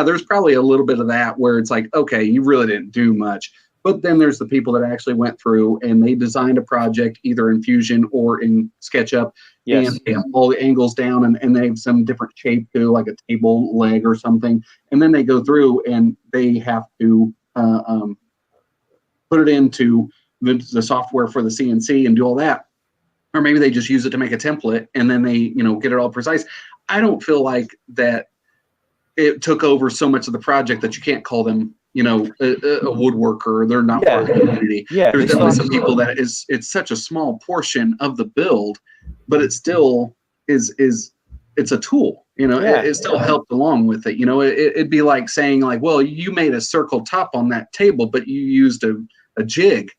there's probably a little bit of that where it's like, okay, you really didn't do much. But then there's the people that actually went through and they designed a project either in Fusion or in SketchUp, and they have all the angles down, and they have some different shape to, like a table leg or something. And then they go through and they have to put it into the software for the CNC and do all that. Or maybe they just use it to make a template and then they, get it all precise. I don't feel like that it took over so much of the project that you can't call them, a woodworker. They're not part of the community. Yeah, there's definitely some people that it's such a small portion of the build, but it still is it's a tool. It still helped along with it. It'd be like saying like, well, you made a circle top on that table, but you used a jig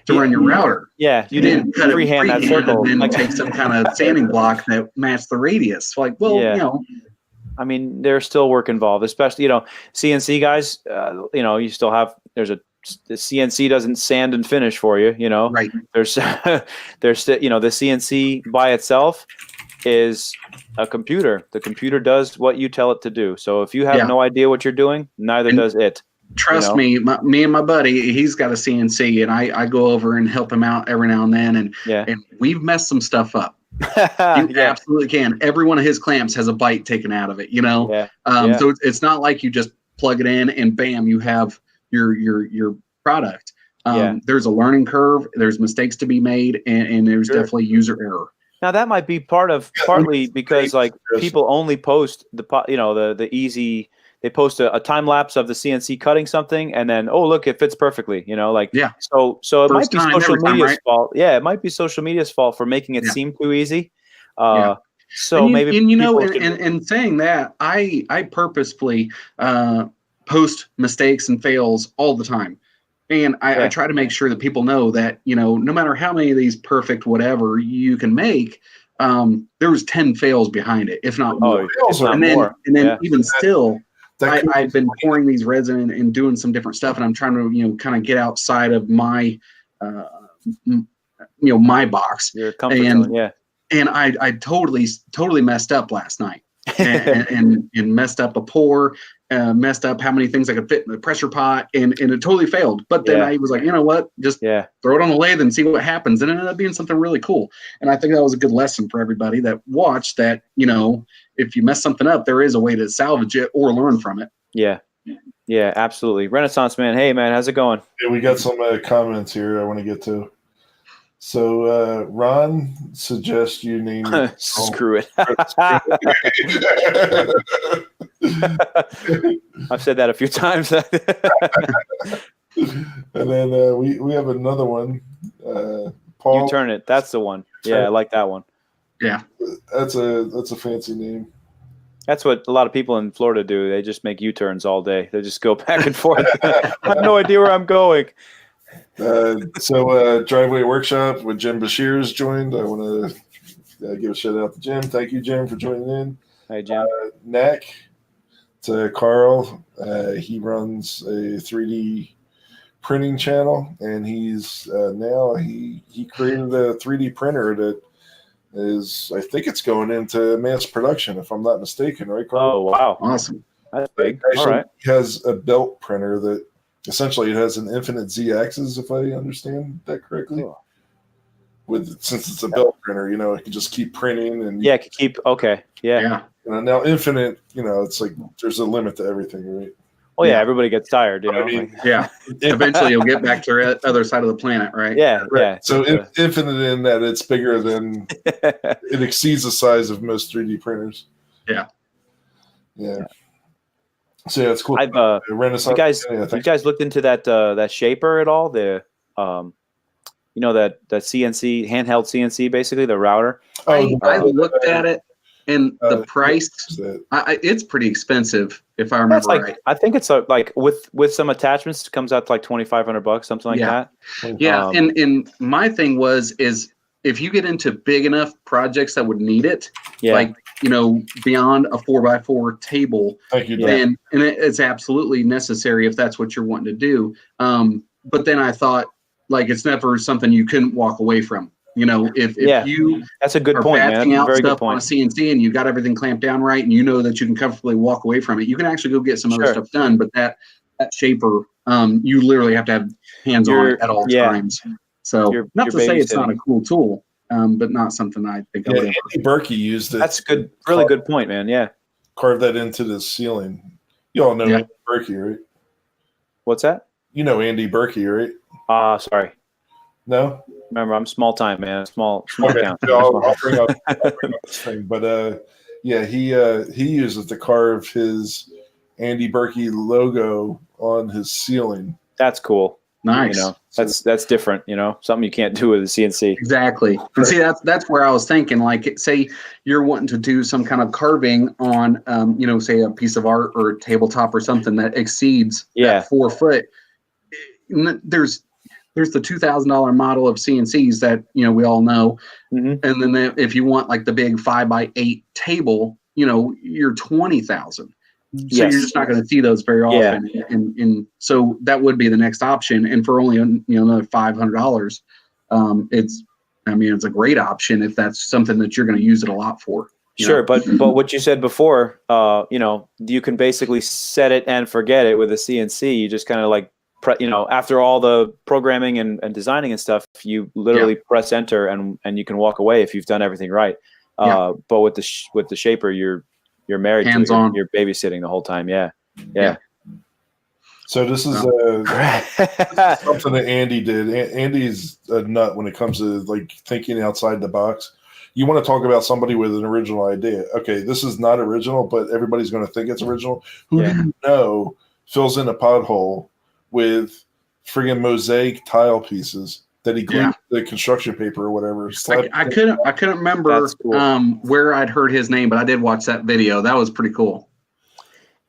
to run your router. Yeah, you didn't cut freehand that circle and then take some kind of sanding block that matched the radius. Like, well, I mean, there's still work involved, especially, CNC guys, you still have, the CNC doesn't sand and finish for you, Right. There's the CNC by itself is a computer. The computer does what you tell it to do. So if you have no idea what you're doing, neither does it. Trust me, me and my buddy, he's got a CNC, and I go over and help him out every now and then. And we've messed some stuff up. You absolutely can. Every one of his clamps has a bite taken out of it, So it's not like you just plug it in and bam, you have your product. There's a learning curve, there's mistakes to be made, and there's definitely user error. Now that might be partly because like people only post the easy. They post a time lapse of the CNC cutting something, and then look, it fits perfectly. So it might be social media's fault. Yeah, it might be social media's fault for making it seem too easy. So maybe in saying that, I purposefully post mistakes and fails all the time, and I try to make sure that people know that no matter how many of these perfect whatever you can make, there was 10 fails behind it, if not more. And then even still. I've been pouring these resin and doing some different stuff, and I'm trying to, kind of get outside of my, my box. Your comfort zone, And I totally messed up last night, and messed up a pour, messed up how many things I could fit in the pressure pot, and it totally failed. But then I was like, you know what, just throw it on the lathe and see what happens. And it ended up being something really cool. And I think that was a good lesson for everybody that watched that, if you mess something up, there is a way to salvage it or learn from it. Yeah, absolutely. Renaissance man. Hey man, how's it going? Yeah, we got some comments here I want to get to. So Ron suggests you name Screw it. I've said that a few times. And then we have another one. Paul. You turn it. That's the one. Yeah, I like that one. Yeah, that's a fancy name. That's what a lot of people in Florida do. They just make U-turns all day. They just go back and forth. I have no idea where I'm going. Driveway Workshop with Jim Beshears joined. I want to give a shout out to Jim. Thank you, Jim, for joining in. Hey, Jim. Knack to Carl. He runs a 3D printing channel, and he's now he created a 3D printer that is, I think it's going into mass production, if I'm not mistaken, right, Carl? Oh, wow. Awesome. That's big. Actually, All right. he has a belt printer that essentially it has an infinite Z-axis, if I understand that correctly. Cool. Since it's a belt printer, it can just keep printing and it can keep. Okay. Yeah. Now infinite, it's like there's a limit to everything, right? Oh yeah, everybody gets tired, I mean, Eventually, you'll get back to the other side of the planet, right? Yeah, right. Yeah. So infinite in that it's bigger than it exceeds the size of most 3D printers. Yeah. So it's cool. Renaissance. You guys looked into that shaper at all? The that CNC handheld CNC, basically the router. I looked at it. And the price, it's pretty expensive, if I remember right. I think it's like with some attachments, it comes out to like $2,500, something like that. Yeah, and my thing is if you get into big enough projects that would need it, like beyond a 4x4 table, then and it's absolutely necessary if that's what you're wanting to do. But then I thought, like, it's never something you couldn't walk away from. If you that's a good point, man. Batching out very stuff good point. on a CNC and you got everything clamped down right, and that you can comfortably walk away from it, you can actually go get some other stuff done. But that shaper, you literally have to have hands on it at all times. So not to say it's not a cool tool, but not something I think I would. Andy Berkey used it. That's good, really good point, man. Yeah, carve that into the ceiling. You all know Andy Berkey, right? What's that? You know Andy Berkey, right? Sorry. No. Remember, I'm small time, man. Small account. I'll bring up this thing, but he uses to carve his Andy Berkey logo on his ceiling. That's cool. Nice. That's different. Something you can't do with a CNC. Exactly. And see, that's where I was thinking. Like, say you're wanting to do some kind of carving on, say a piece of art or a tabletop or something that exceeds that 4 foot. There's the $2,000 model of CNCs that we all know, and then if you want like the big 5x8 table, you're $20,000. So you're just not going to see those very often, and so that would be the next option. And for only another $500, it's a great option if that's something that you're going to use it a lot for. Sure, but what you said before, you can basically set it and forget it with a CNC. You just kind of like. After all the programming and designing and stuff, you literally press enter and you can walk away if you've done everything right. But with the shaper, you're married to it. You're babysitting the whole time. Yeah. So this is something that Andy did. Andy's a nut when it comes to like thinking outside the box. You want to talk about somebody with an original idea. Okay, this is not original, but everybody's going to think it's original. Who do you know fills in a pothole with friggin' mosaic tile pieces that he glued the construction paper or whatever? I couldn't remember where I'd heard his name, but I did watch that video. That was pretty cool.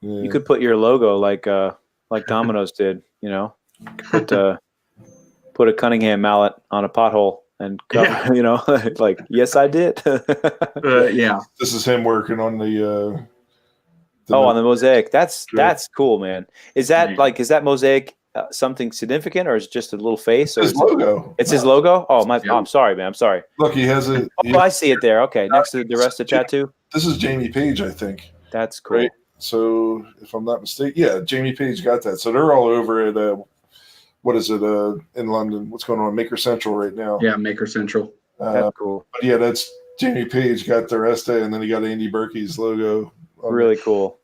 You could put your logo like Domino's did, put a Cunningham mallet on a pothole and cover, like, yes, I did. This is him working on the on the mosaic. That's cool, man. Is that mosaic something significant, or is it just a little face? Or his logo. It's his logo? Oh, I'm sorry, man. I'm sorry. Look, he has it. I see it there. Okay, next to the rest of the tattoo. This is Jamie Page, I think. That's cool. Right? So, if I'm not mistaken, Jamie Page got that. So they're all over at what is it in London? What's going on? Maker Central right now. Yeah, Maker Central. That's cool. But that's Jamie Page got the rest of it, and then he got Andy Berkey's logo. Really cool.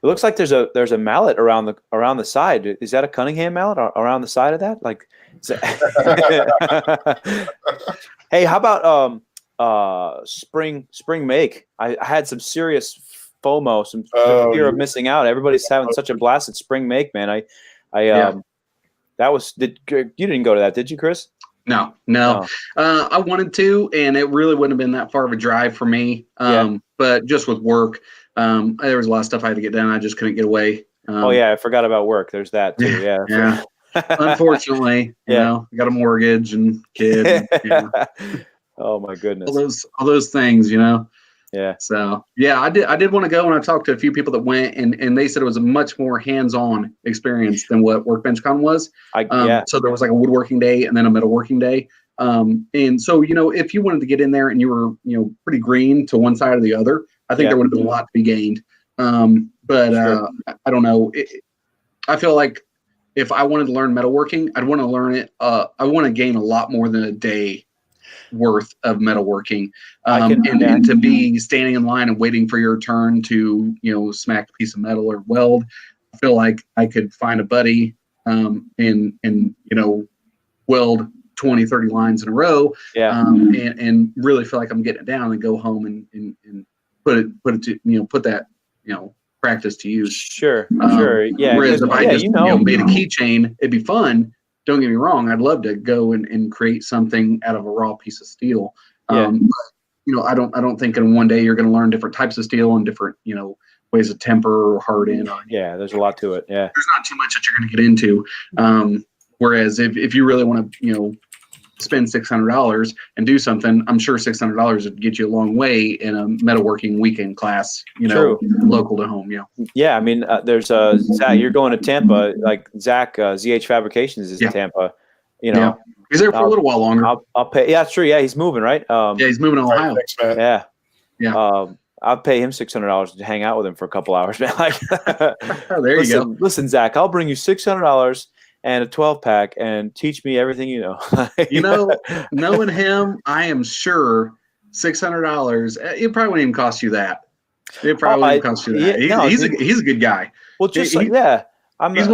It looks like there's a mallet around the side. Is that a Cunningham mallet around the side of that? Like, hey, how about spring make? I had some serious FOMO, some fear of missing out. Everybody's having such a blast at spring make, man. You didn't go to that, did you, Chris? No. I wanted to, and it really wouldn't have been that far of a drive for me. But just with work. There was a lot of stuff I had to get done. I just couldn't get away. I forgot about work. There's that too. Yeah. Unfortunately, you know, I got a mortgage and kid. And, Oh my goodness. all those things, you know. Yeah. So yeah, I did want to go, and I talked to a few people that went, and they said it was a much more hands-on experience than what WorkbenchCon was. So there was like a woodworking day and then a metalworking day. And so, you know, if you wanted to get in there and you were, you know, pretty green to one side or the other, I think there would have been a lot to be gained. But I don't know. I feel like if I wanted to learn metalworking, I'd want to learn it. I want to gain a lot more than a day worth of metalworking, and to be standing in line and waiting for your turn to, you know, smack a piece of metal or weld. I feel like I could find a buddy and you know, weld 20, 30 lines in a row, and really feel like I'm getting it down and go home and put it to, you know, put that, you know, practice to use. Sure. Yeah. Whereas if I just, you know, made a keychain, it'd be fun. Don't get me wrong. I'd love to go and create something out of a raw piece of steel. But, you know, I don't think in one day you're going to learn different types of steel and different, you know, ways of temper or harden. There's a lot to it. Yeah. There's not too much that you're going to get into. Whereas if you really want to, you know, spend $600 and do something, I'm sure $600 would get you a long way in a metalworking weekend class, you know, local to home. Yeah. I mean, there's Zach, you're going to Tampa, like Zach, ZH Fabrications is in Tampa, you know. He's there for a little while longer. I'll pay. Yeah, it's true. Yeah. He's moving, right? He's moving to Ohio. Yeah. I'll pay him $600 to hang out with him for a couple hours, man. Like, there you go. Listen, Zach, I'll bring you $600 and a 12-pack and teach me everything you know. You know, knowing him, I am sure $600, it probably wouldn't even cost you that. It probably wouldn't cost you that. He's a good guy. Well, just he's one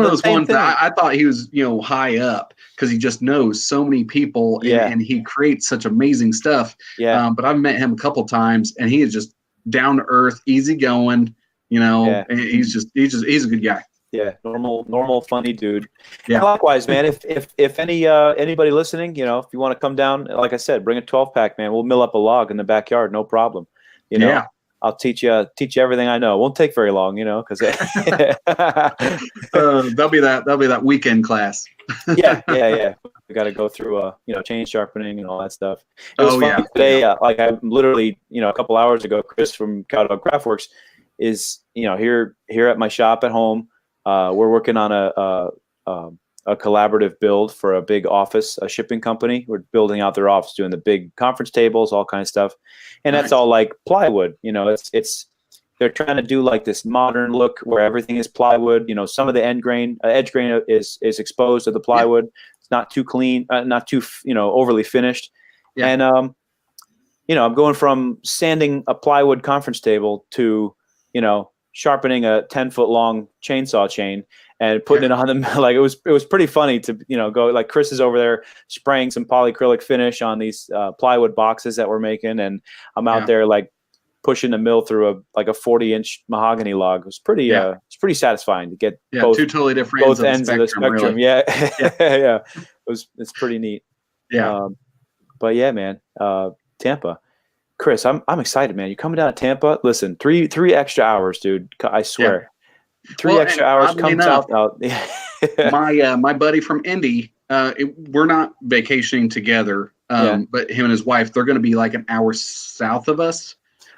of those ones that I thought he was, you know, high up because he just knows so many people and he creates such amazing stuff. But I've met him a couple times and he is just down to earth, easy going, you know, and he's a good guy. Yeah, normal, funny dude. Yeah. And likewise, man. If anybody listening, you know, if you want to come down, like I said, bring a 12-pack, man. We'll mill up a log in the backyard, no problem. You know, I'll teach you everything I know. It won't take very long, you know, because that'll be that weekend class. Yeah. We got to go through you know, chain sharpening and all that stuff. It was funny today. Like I literally, you know, a couple hours ago, Chris from Cowdog Craftworks is, you know, here at my shop at home. We're working on a collaborative build for a big office, a shipping company. We're building out their office, doing the big conference tables, all kind of stuff. And that's all like plywood, you know, they're trying to do like this modern look where everything is plywood. You know, some of the edge grain is exposed to the plywood. It's not too clean, not too, you know, overly finished. And, you know, I'm going from sanding a plywood conference table to, you know, sharpening a 10-foot long chainsaw chain and putting it on the, like, it was pretty funny to, you know, go, like Chris is over there spraying some polyacrylic finish on these plywood boxes that we're making. And I'm out there like pushing the mill through a 40-inch mahogany log. It was pretty, it's pretty satisfying to get both, two totally different both ends of the spectrum. Really. It's pretty neat. But yeah, man, Tampa. Chris, I'm excited, man. You're coming down to Tampa. Listen, three extra hours, dude. I swear, 3 extra hours. Come south out. My buddy from Indy, we're not vacationing together, but him and his wife, they're going to be like an hour south of us.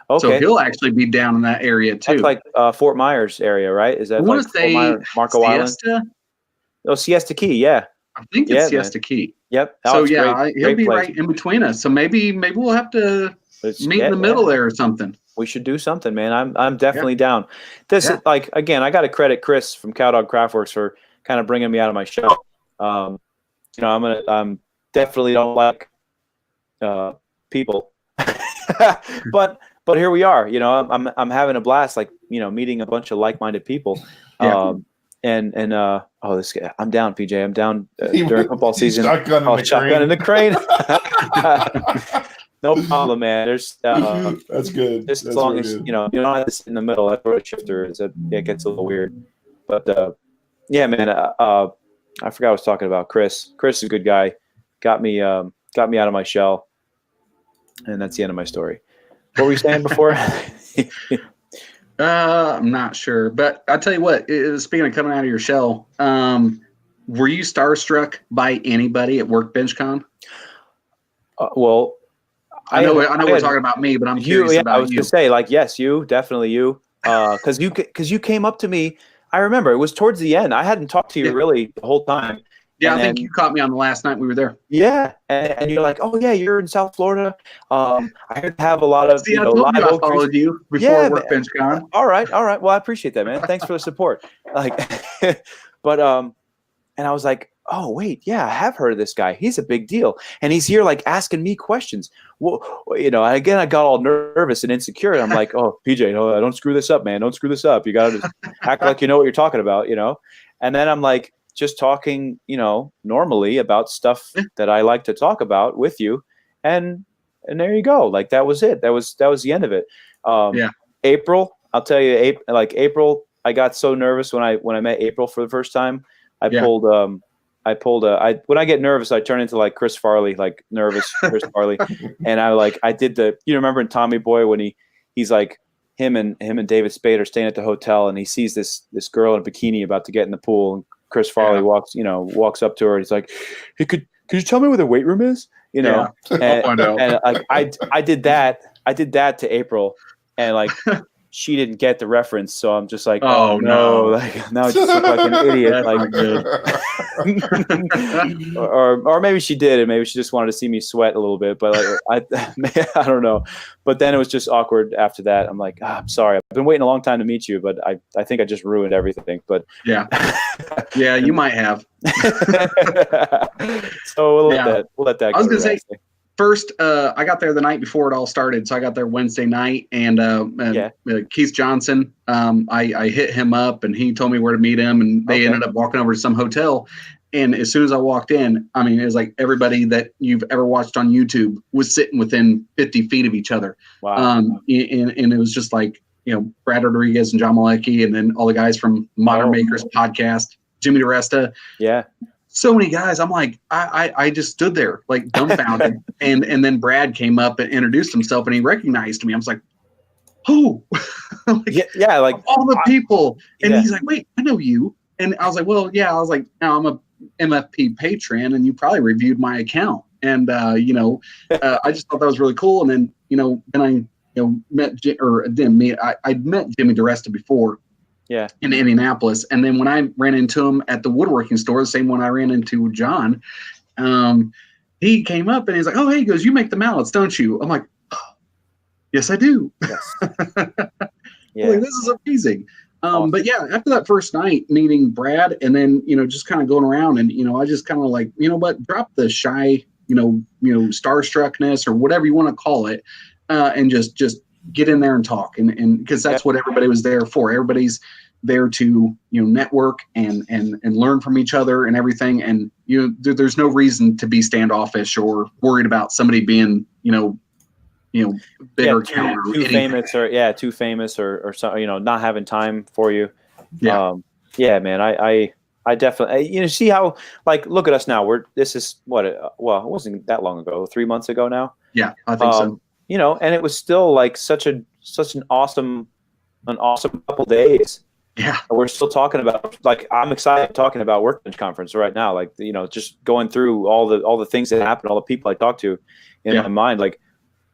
Okay. So he'll actually be down in that area too. That's like Fort Myers area, right? Is that like Fort Myers, Marco Siesta? Island? Oh, Siesta Key, yeah. I think it's Siesta Key. Yep. So he'll be right in between us. So maybe we'll have to meet in the middle there or something. We should do something, man. I'm definitely down. This is like, again, I got to credit Chris from Cowdog Craftworks for kind of bringing me out of my shell. You know, I'm definitely don't like people, but here we are. You know, I'm having a blast, like, you know, meeting a bunch of like-minded people. This guy, I'm down, PJ. I'm down during football season. Shotgun in the crane. No problem, man. There's that's good. Just as long as you know you don't have to sit in the middle. That's where a shifter is. It gets a little weird. But yeah, man. I forgot I was talking about Chris. Chris is a good guy. Got me out of my shell, and that's the end of my story. What were you saying before? I'm not sure, but I'll tell you what. Speaking of coming out of your shell, Were you starstruck by anybody at Workbench Con? Well, I know we're talking about me, but I'm curious about you. I was gonna say, like, yes, you, definitely you, because you came up to me. I remember it was towards the end. I hadn't talked to you really the whole time. Yeah, I think you caught me on the last night we were there. Yeah, and you're like, oh yeah, you're in South Florida. I heard to have a lot of I told you I followed you before Workbench Con. All right. Well, I appreciate that, man. Thanks for the support. Like, but and I was like, oh wait, yeah, I have heard of this guy. He's a big deal, and he's here like asking me questions. Well, again, I got all nervous and insecure. And I'm like, oh, PJ, no, don't screw this up, man. Don't screw this up. You got to act like you know what you're talking about, And then I'm like, just talking, normally about stuff that I like to talk about with you, and there you go. Like that was it. That was the end of it. April, I'll tell you, April, I got so nervous when I met April for the first time. When I get nervous, I turn into like Chris Farley, like nervous Chris Farley. And I did remember in Tommy Boy when he's like him and David Spade are staying at the hotel and he sees this girl in a bikini about to get in the pool. And Chris Farley walks up to her and he's like, hey, could you tell me where the weight room is? And I did that to April and like, she didn't get the reference, so I'm just like, oh no! Like now I just look like an idiot. Like, or maybe she did, and maybe she just wanted to see me sweat a little bit. But like, I don't know. But then it was just awkward after that. I'm like, I'm sorry. I've been waiting a long time to meet you, but I think I just ruined everything. But yeah, you might have. So we'll let that. I was gonna say. First, I got there the night before it all started, so I got there Wednesday night, and Keith Johnson, I hit him up, and he told me where to meet him, and they ended up walking over to some hotel. And as soon as I walked in, I mean, it was like everybody that you've ever watched on YouTube was sitting within 50 feet of each other. Wow. And it was just like, Brad Rodriguez and John Malecki, and then all the guys from Modern Makers podcast, Jimmy DeResta. Yeah. So many guys. I'm like, I just stood there like dumbfounded. and then Brad came up and introduced himself and he recognized me. I was like, who? like all the people. And he's like, wait, I know you. And I was like, well, yeah. I was like, no, I'm a MFP patron and you probably reviewed my account. And, I just thought that was really cool. And then, then I, met, I'd met Jimmy DeResta before. Yeah, in Indianapolis. And then when I ran into him at the woodworking store, the same one I ran into John, he came up and he's like, oh, hey, he goes, you make the mallets, don't you? I'm like, oh, yes, I do. Yes. Yeah. Like, this is amazing. Awesome. But yeah, after that first night meeting Brad and then, just kind of going around and, I just kind of like, drop the shy, starstruckness or whatever you want to call it. And just get in there and talk and because that's what everybody was there for. Everybody's there to network and learn from each other and everything, and there's no reason to be standoffish or worried about somebody being big or too famous or so, not having time for you. Man, I definitely see how, like, look at us now. This is it wasn't that long ago, 3 months ago now. Yeah, I think so. And it was still like such an awesome couple days. Yeah. We're still talking about, like, I'm excited talking about Workbench Conference right now. Like, just going through all the things that happened, all the people I talked to in my mind, like,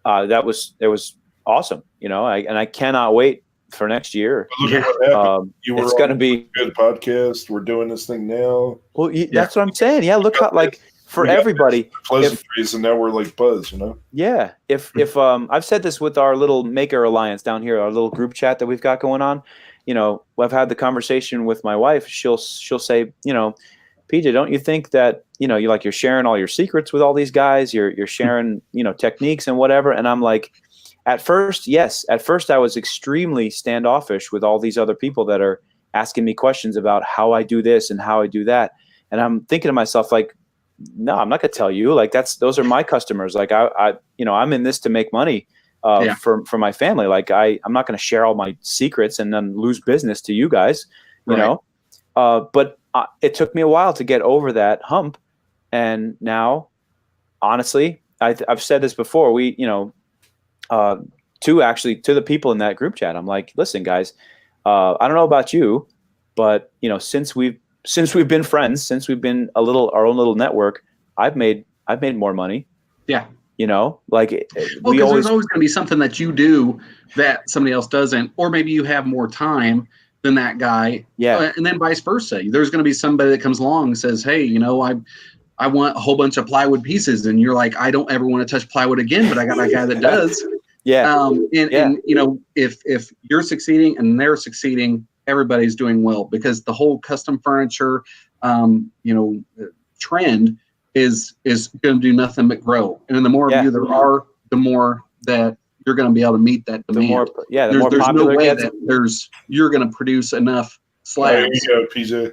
it was awesome, and I cannot wait for next year. It's going to be a good podcast. We're doing this thing now. Well, that's what I'm saying. Yeah. Look how, like, for everybody, pleasantries, and now we're like buzz, Yeah, if I've said this with our little Maker Alliance down here, our little group chat that we've got going on. I've had the conversation with my wife. She'll say, PJ, don't you think that you're sharing all your secrets with all these guys? You're sharing techniques and whatever. And I'm like, at first, yes. At first, I was extremely standoffish with all these other people that are asking me questions about how I do this and how I do that. And I'm thinking to myself, like, no, I'm not gonna tell you. Like, those are my customers. Like, I'm in this to make money for my family. Like, I'm not gonna share all my secrets and then lose business to you guys. But it took me a while to get over that hump, and now, honestly, I've said this before. To the people in that group chat, I'm like, listen, guys, I don't know about you, but since we've since we've been friends, since we've been our own little network, I've made more money. Yeah. Like well, because there's always going to be something that you do that somebody else doesn't, or maybe you have more time than that guy. Yeah. And then vice versa. There's going to be somebody that comes along and says, hey, I want a whole bunch of plywood pieces. And you're like, I don't ever want to touch plywood again, but I got a guy that does. Yeah. And if you're succeeding and they're succeeding, everybody's doing well, because the whole custom furniture, trend is going to do nothing but grow. And then the more of you there are, the more that you're going to be able to meet that demand. There's no way that you're going to produce enough slabs. There you go,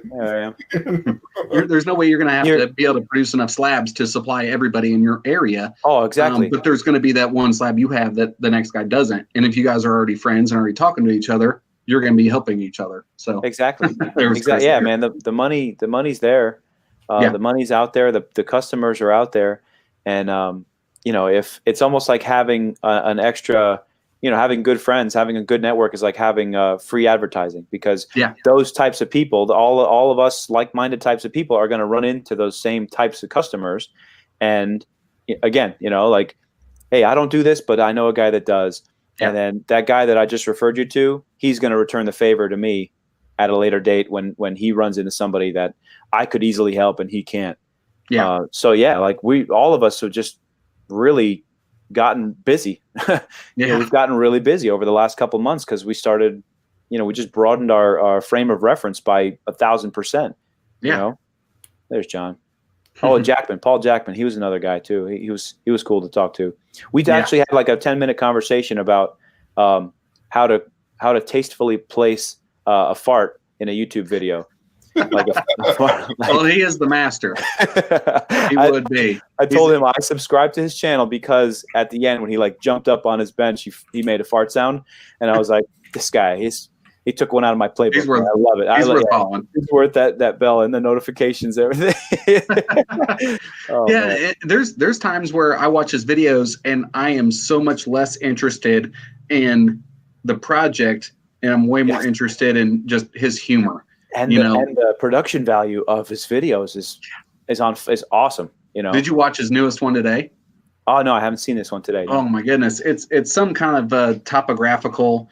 PJ. There's no way you're going to have to be able to produce enough slabs to supply everybody in your area. Oh, exactly. But there's going to be that one slab you have that the next guy doesn't. And if you guys are already friends and already talking to each other, you're going to be helping each other. So exactly. Yeah, man. The money's there. The money's out there. The customers are out there, and if it's almost like having an extra, having good friends, having a good network is like having free advertising, because those types of people, all of us like-minded types of people, are going to run into those same types of customers, and again, like, hey, I don't do this, but I know a guy that does. Yeah. And then that guy that I just referred you to, he's going to return the favor to me at a later date when he runs into somebody that I could easily help and he can't. Yeah. Like all of us have just really gotten busy. We've gotten really busy over the last couple of months, because we started, we just broadened our frame of reference by 1,000%. Yeah. There's John. Oh, Paul Jackman. He was another guy too. He was cool to talk to. We actually had like a 10-minute conversation about how to tastefully place a fart in a YouTube video. Well, he is the master. He would be. I told him I subscribed to his channel because at the end, when he like jumped up on his bench, he made a fart sound, and I was like, this guy, he took one out of my playbook. I love it. He's worth that bell and the notifications, everything. There's times where I watch his videos and I am so much less interested in the project, and I'm way more interested in just his humor. And the production value of his videos is awesome. Did you watch his newest one today? Oh no, I haven't seen this one today. Oh my goodness, it's some kind of topographical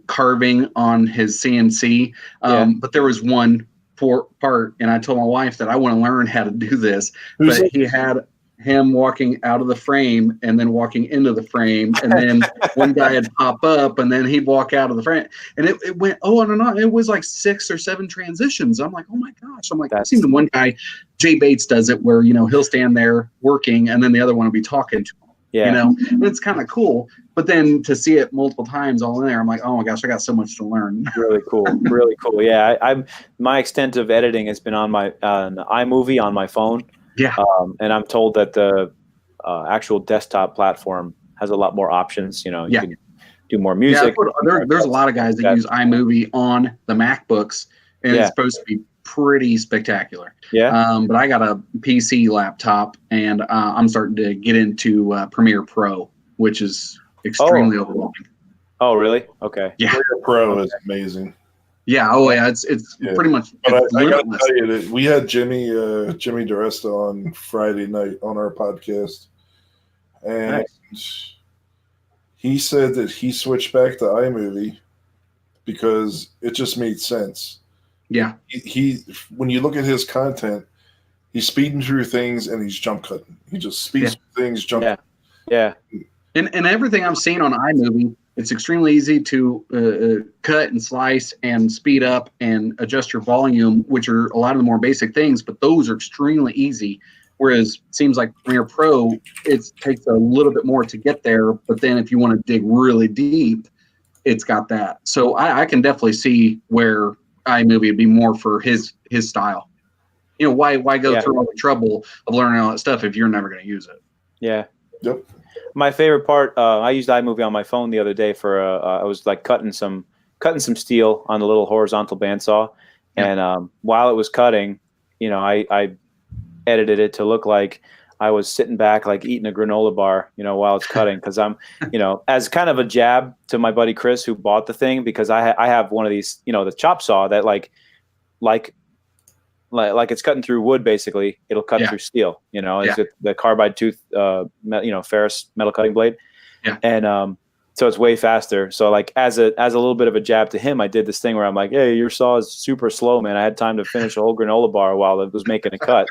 carving on his CNC. But there was one part, and I told my wife that I want to learn how to do this. But he had him walking out of the frame and then walking into the frame, and then one guy would pop up and then he'd walk out of the frame, and it went on. It was like 6 or 7 transitions. I'm like, oh my gosh. I'm like, I've seen the one guy, Jay Bates, does it where he'll stand there working and then the other one will be talking to him. And it's kind of cool. But then to see it multiple times all in there, I'm like, oh my gosh, I got so much to learn. Really cool. Really cool. Yeah. My extent of editing has been on my iMovie on my phone. Yeah. And I'm told that the actual desktop platform has a lot more options. You can do more music. Yeah, there's a lot of guys that use iMovie on the MacBooks, and it's supposed to be pretty spectacular. Yeah. But I got a PC laptop, and I'm starting to get into Premiere Pro, which is extremely overwhelming. Oh, really? Okay. Yeah. Premiere Pro is amazing. Yeah. Oh, yeah. It's pretty much. But I got to tell you that we had Jimmy DeResta on Friday night on our podcast, and he said that he switched back to iMovie because it just made sense. Yeah. He when you look at his content, he's speeding through things and he's jump cutting. He just speeds through things, jump. Yeah. And everything I'm seeing on iMovie, it's extremely easy to cut and slice and speed up and adjust your volume, which are a lot of the more basic things, but those are extremely easy. Whereas it seems like Premiere Pro, it takes a little bit more to get there, but then if you want to dig really deep, it's got that. So I can definitely see where iMovie would be more for his style. Why go through all the trouble of learning all that stuff if you're never going to use it? Yeah. Yep. My favorite part, I used iMovie on my phone the other day for I was like cutting some steel on the little horizontal bandsaw, and while it was cutting, I edited it to look like I was sitting back like eating a granola bar, while it's cutting, because I'm, as kind of a jab to my buddy Chris who bought the thing, because I have one of these, the chop saw that like like it's cutting through wood. Basically, it'll cut through steel. It's the carbide tooth, ferrous metal cutting blade. Yeah. And so it's way faster. So like as a little bit of a jab to him, I did this thing where I'm like, hey, your saw is super slow, man. I had time to finish a whole granola bar while it was making a cut,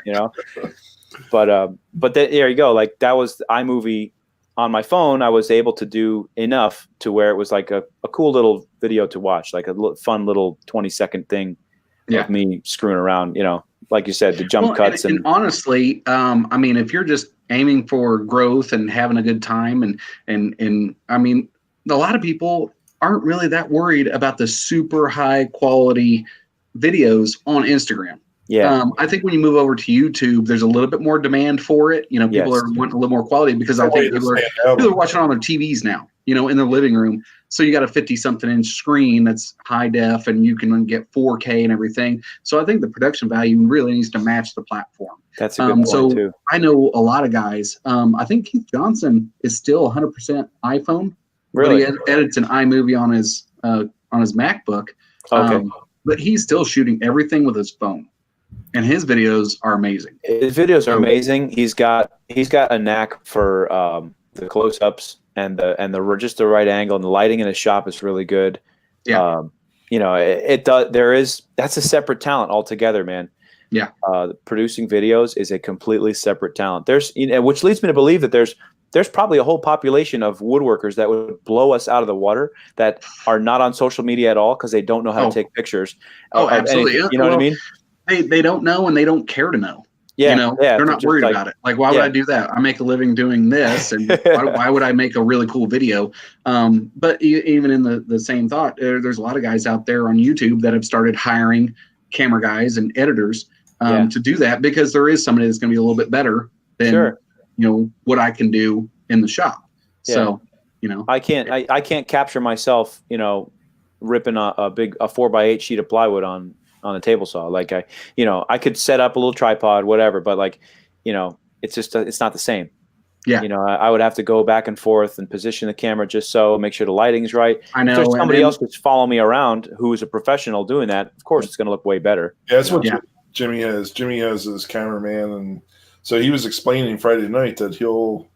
But there you go. Like that was iMovie on my phone. I was able to do enough to where it was like a cool little video to watch, like a fun little 20-second thing of me screwing around, like you said, the jump cuts. And honestly, I mean, if you're just aiming for growth and having a good time and I mean, a lot of people aren't really that worried about the super high quality videos on Instagram. Yeah. I think when you move over to YouTube, there's a little bit more demand for it. People are wanting a little more quality because I think people are watching on their TVs now, in their living room. So you got a 50-something inch screen that's high def and you can get 4K and everything. So I think the production value really needs to match the platform. That's a good point too. I know a lot of guys. I think Keith Johnson is still 100% iPhone. Really? But he edits an iMovie on his MacBook. Okay. But he's still shooting everything with his phone. And his videos are amazing. His videos are amazing. He's got a knack for the close-ups and the just the right angle, and the lighting in his shop is really good. Yeah. It does. That's a separate talent altogether, man. Yeah. Producing videos is a completely separate talent. Which leads me to believe that there's probably a whole population of woodworkers that would blow us out of the water that are not on social media at all because they don't know how to take pictures. Absolutely. You know what I mean? They don't know and they don't care to know. Yeah. They're not worried about it. Like, why would I do that? I make a living doing this, and why would I make a really cool video? But even in the same thought, there's a lot of guys out there on YouTube that have started hiring camera guys and editors to do that because there is somebody that's going to be a little bit better than what I can do in the shop. Yeah. So I can't capture myself ripping a 4x8 sheet of plywood on a table saw. Like I could set up a little tripod, whatever, but it's just it's not the same. Yeah. I would have to go back and forth and position the camera just so, make sure the lighting's right. I know. If there's somebody else that's following me around who's a professional doing that, of course it's going to look way better. Yeah, that's what Jimmy has. Jimmy has his cameraman, and so he was explaining Friday night that he'll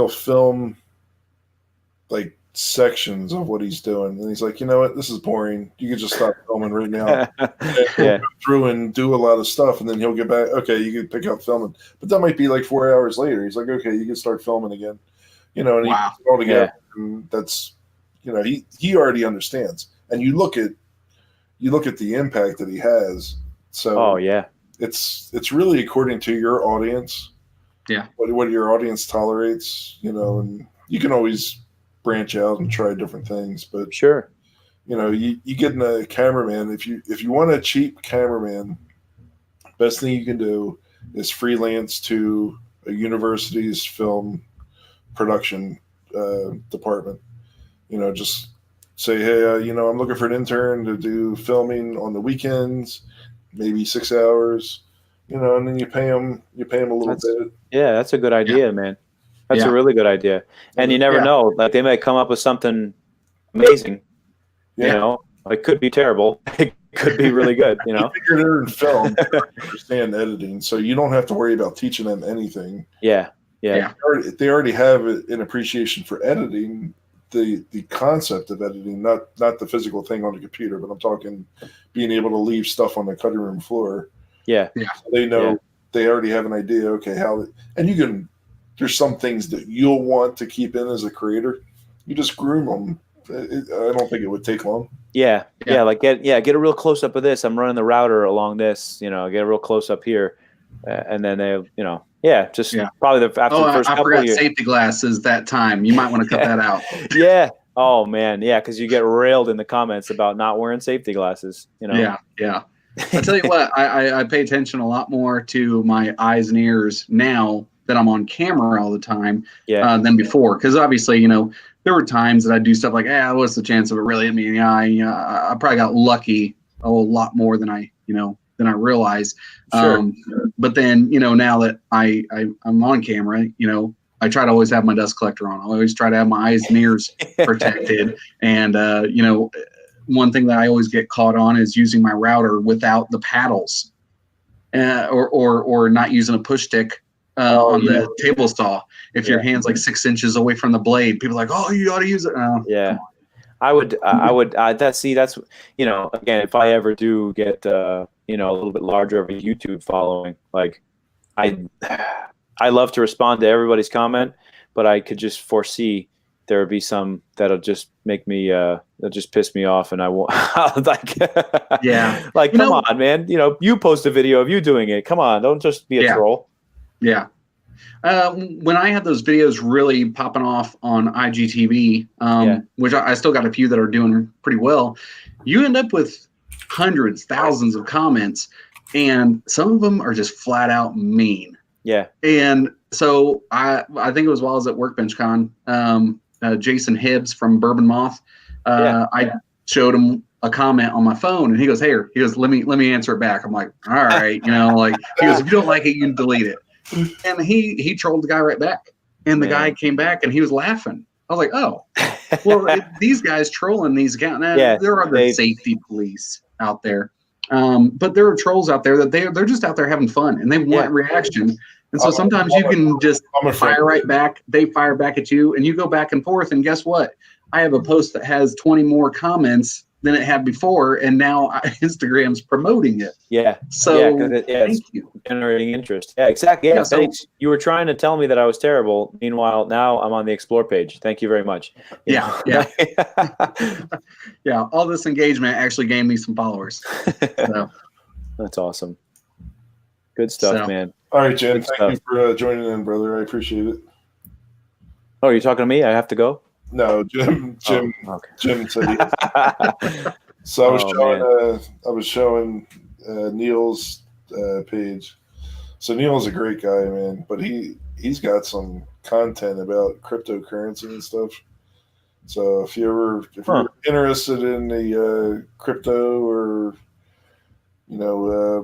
film like sections of what he's doing, and he's like, you know what, this is boring, you can just stop filming right now. Go through and do a lot of stuff, and then he'll get back, okay, you can pick up filming, but that might be like 4 hours later. He's like, okay, you can start filming again, and he puts it all together. And that's he already understands, and you look at the impact that he has. So it's really according to your audience, what your audience tolerates, and you can always branch out and try different things, but sure, you get in a cameraman. If you want a cheap cameraman, best thing you can do is freelance to a university's film production department. Just say, hey, I'm looking for an intern to do filming on the weekends, maybe 6 hours, and then you pay them a little bit. Yeah, that's a good idea, man. That's a really good idea. And you never know. Like, they may come up with something amazing. It could be terrible. It could be really good, They're in film, they understand editing, so you don't have to worry about teaching them anything. Yeah. They already have an appreciation for editing, the concept of editing, not the physical thing on the computer, but I'm talking being able to leave stuff on the cutting room floor. Yeah. So they know, they already have an idea, okay, and you can, there's some things that you'll want to keep in as a creator. You just groom them. I don't think it would take long. Yeah. Like get a real close up of this. I'm running the router along this. Get a real close up here, and then they, probably after the first couple of years. Safety glasses that time. You might want to cut that out. Yeah. Oh man. Yeah, because you get railed in the comments about not wearing safety glasses. Yeah. I tell you what, I pay attention a lot more to my eyes and ears now that I'm on camera all the time than before. Because obviously, there were times that I'd do stuff like, what's the chance of it really hitting me in the eye? I probably got lucky a lot more than I realized. Sure. But then, now that I'm on camera, I try to always have my dust collector on. I always try to have my eyes and ears protected. And, one thing that I always get caught on is using my router without the paddles, or not using a push stick on the table saw. If your hand's like 6 inches away from the blade, people are like, oh, you ought to use it. Yeah. I would, that's, again, if I ever do get, a little bit larger of a YouTube following, like I love to respond to everybody's comment, but I could just foresee there would be some that'll just make me, that'll just piss me off. And I won't like, like, come on, man, you post a video of you doing it. Come on. Don't just be a troll. Yeah. When I had those videos really popping off on IGTV, which I still got a few that are doing pretty well, you end up with hundreds, thousands of comments, and some of them are just flat out mean. Yeah. And so I think it was while I was at Workbench Con, Jason Hibbs from Bourbon Moth, I showed him a comment on my phone, and he goes, "Hey," he goes, let me answer it back. I'm like, all right, like, he goes, "If you don't like it, you can delete it." And he trolled the guy right back, and the guy came back and he was laughing. I was like, oh, well, these guys trolling these accounts. Now, there are the safety police out there, but there are trolls out there that they're just out there having fun, and they want reaction. And so sometimes you can just fire right back. They fire back at you, and you go back and forth. And guess what? I have a post that has 20 more comments than it had before, and now Instagram's promoting it. Yeah. So thank you. Generating interest. Yeah, exactly. Yeah, thanks. You were trying to tell me that I was terrible. Meanwhile, now I'm on the Explore page. Thank you very much. Yeah. Yeah. All this engagement actually gained me some followers. So. That's awesome. Good stuff, man. All right, Jim. Thank you for joining in, brother. I appreciate it. Oh, you're talking to me? I have to go? No, Jim said he So I was showing Neil's page. So Neil's a great guy, man, but he's got some content about cryptocurrency and stuff. So if you're interested in the crypto or yeah,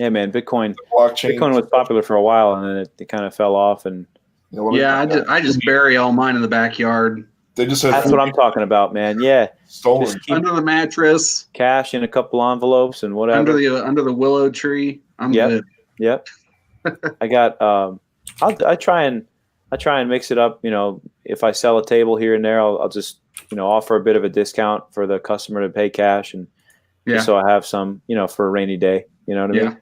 man, Bitcoin was popular for a while, and then it kind of fell off. And I just bury all mine in the backyard. That's what I'm talking about, man. Yeah, stolen under the mattress, cash in a couple envelopes and whatever. Under the willow tree. I'm good. Yep. I got. I try and mix it up. If I sell a table here and there, I'll just offer a bit of a discount for the customer to pay cash, and just so I have some for a rainy day. You know what I mean?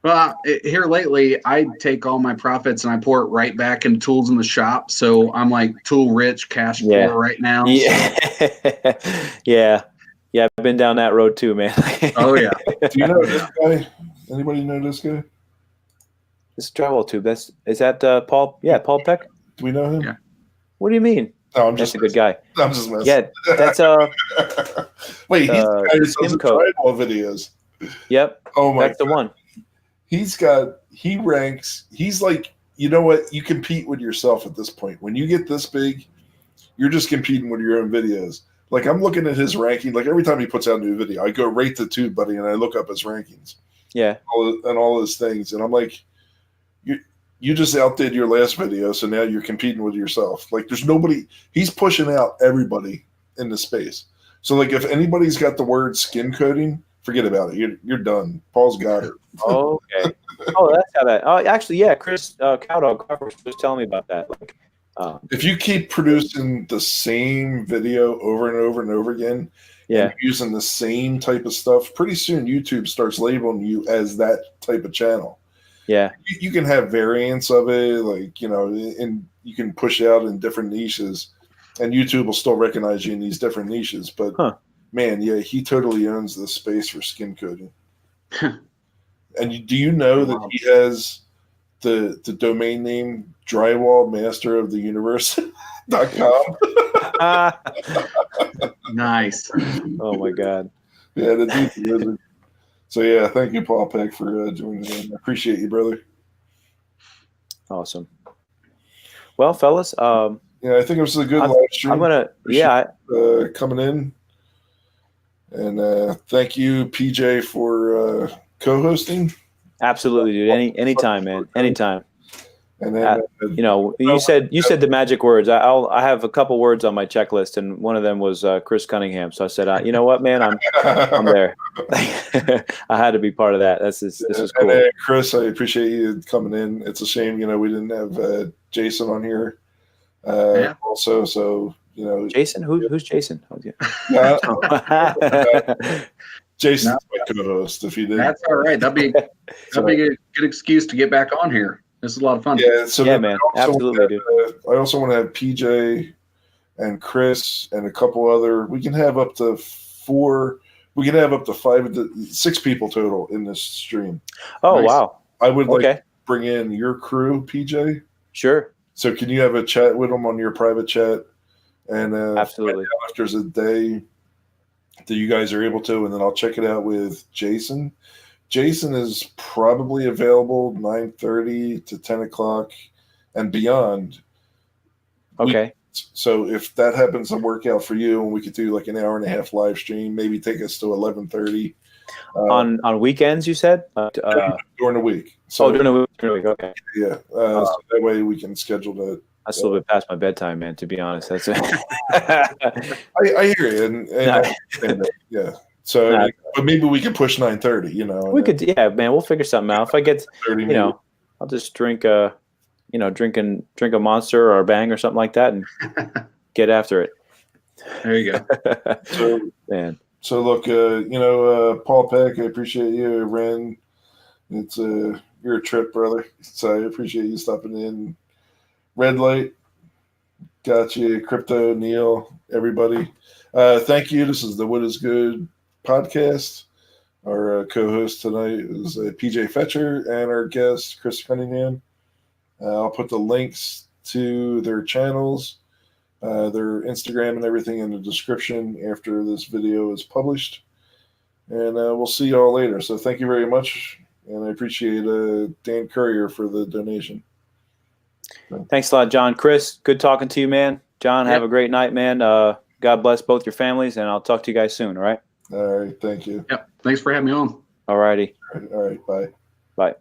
Well, here lately, I take all my profits and I pour it right back into tools in the shop. So I'm like tool rich, cash poor right now. Yeah. Yeah. I've been down that road too, man. Oh yeah. Do you know this guy? Anybody know this guy? This drywall tube. Is that Paul? Yeah, Paul Peck. Do we know him? Yeah. What do you mean? No, I'm just a good guy. I'm just messing. Yeah, that's Wait, he's the guy who does the drywall videos. Yep. Oh my! That's the one. He ranks. He's like, you know what? You compete with yourself at this point. When you get this big, you're just competing with your own videos. Like I'm looking at his ranking. Like every time he puts out a new video, I go rate the tube, buddy, and I look up his rankings. Yeah. All his things, and I'm like, you just outdid your last video, so now you're competing with yourself. Like there's nobody. He's pushing out everybody in the space. So like if anybody's got the word skin coating, forget about it. You're done. Paul's got it. Oh, okay. Oh, that's how that. Oh, actually, yeah. Chris Cowdog was telling me about that. Like, if you keep producing the same video over and over and over again, and using the same type of stuff, pretty soon YouTube starts labeling you as that type of channel. Yeah, you can have variants of it, like and you can push out in different niches, and YouTube will still recognize you in these different niches. But man, yeah, he totally owns this space for skin coating. And do you know that he has the domain name drywallmasteroftheuniverse.com? Nice. Oh my God. Yeah, the dude's a wizard. So yeah, thank you, Paul Peck, for joining in. I appreciate you, brother. Awesome. Well, fellas, I think it was a good live stream. I'm gonna, coming in, and thank you, PJ, for co-hosting. Absolutely, dude. Anytime, man. Anytime. And then you said the magic words. I have a couple words on my checklist, and one of them was Chris Cunningham. So I said, you know what, man, I'm there. I had to be part of that. This is cool. And Chris, I appreciate you coming in. It's a shame, we didn't have Jason on here. Also, so Jason, who's Jason? Yeah. Jason's my co-host. If you did, that's all right. That'd be a good excuse to get back on here. This is a lot of fun. Yeah, so man, absolutely, dude. I also want to have PJ and Chris and a couple other. We can have up to 4. We can have up to 5, 6 people total in this stream. Oh, nice. Wow! I would like to bring in your crew, PJ. Sure. So can you have a chat with them on your private chat? And absolutely, if there's a day that you guys are able to, and then I'll check it out with Jason. Jason is probably available 9:30 to 10 o'clock and beyond. Okay. So if that happens to work out for you, and we could do like an hour and a half live stream, maybe take us to 11:30. On weekends, you said? During the week. So, during the week. Okay. Yeah. So that way we can schedule that. That's a little bit past my bedtime, man, to be honest. That's it. I hear you. And yeah. So, but maybe we could push 9:30. We could, man. We'll figure something out. If I get, 30 I'll just drink a Monster or a Bang or something like that, and get after it. There you go. So, man. So look, Paul Peck, I appreciate you. Ren, it's you're a trip, brother. So I appreciate you stopping in. Red Light, got you. Crypto, Neil, everybody. Thank you. This is the What Is Good podcast. Our co-host tonight is PJ Fetscher and our guest, Chris Cunningham. I'll put the links to their channels, their Instagram and everything in the description after this video is published. And we'll see you all later. So thank you very much. And I appreciate Dan Courier for the donation. Thanks a lot, John. Chris, good talking to you, man. John, have a great night, man. God bless both your families, and I'll talk to you guys soon, all right? All right. Thank you. Yep. Thanks for having me on. All righty. All right. Bye. Bye.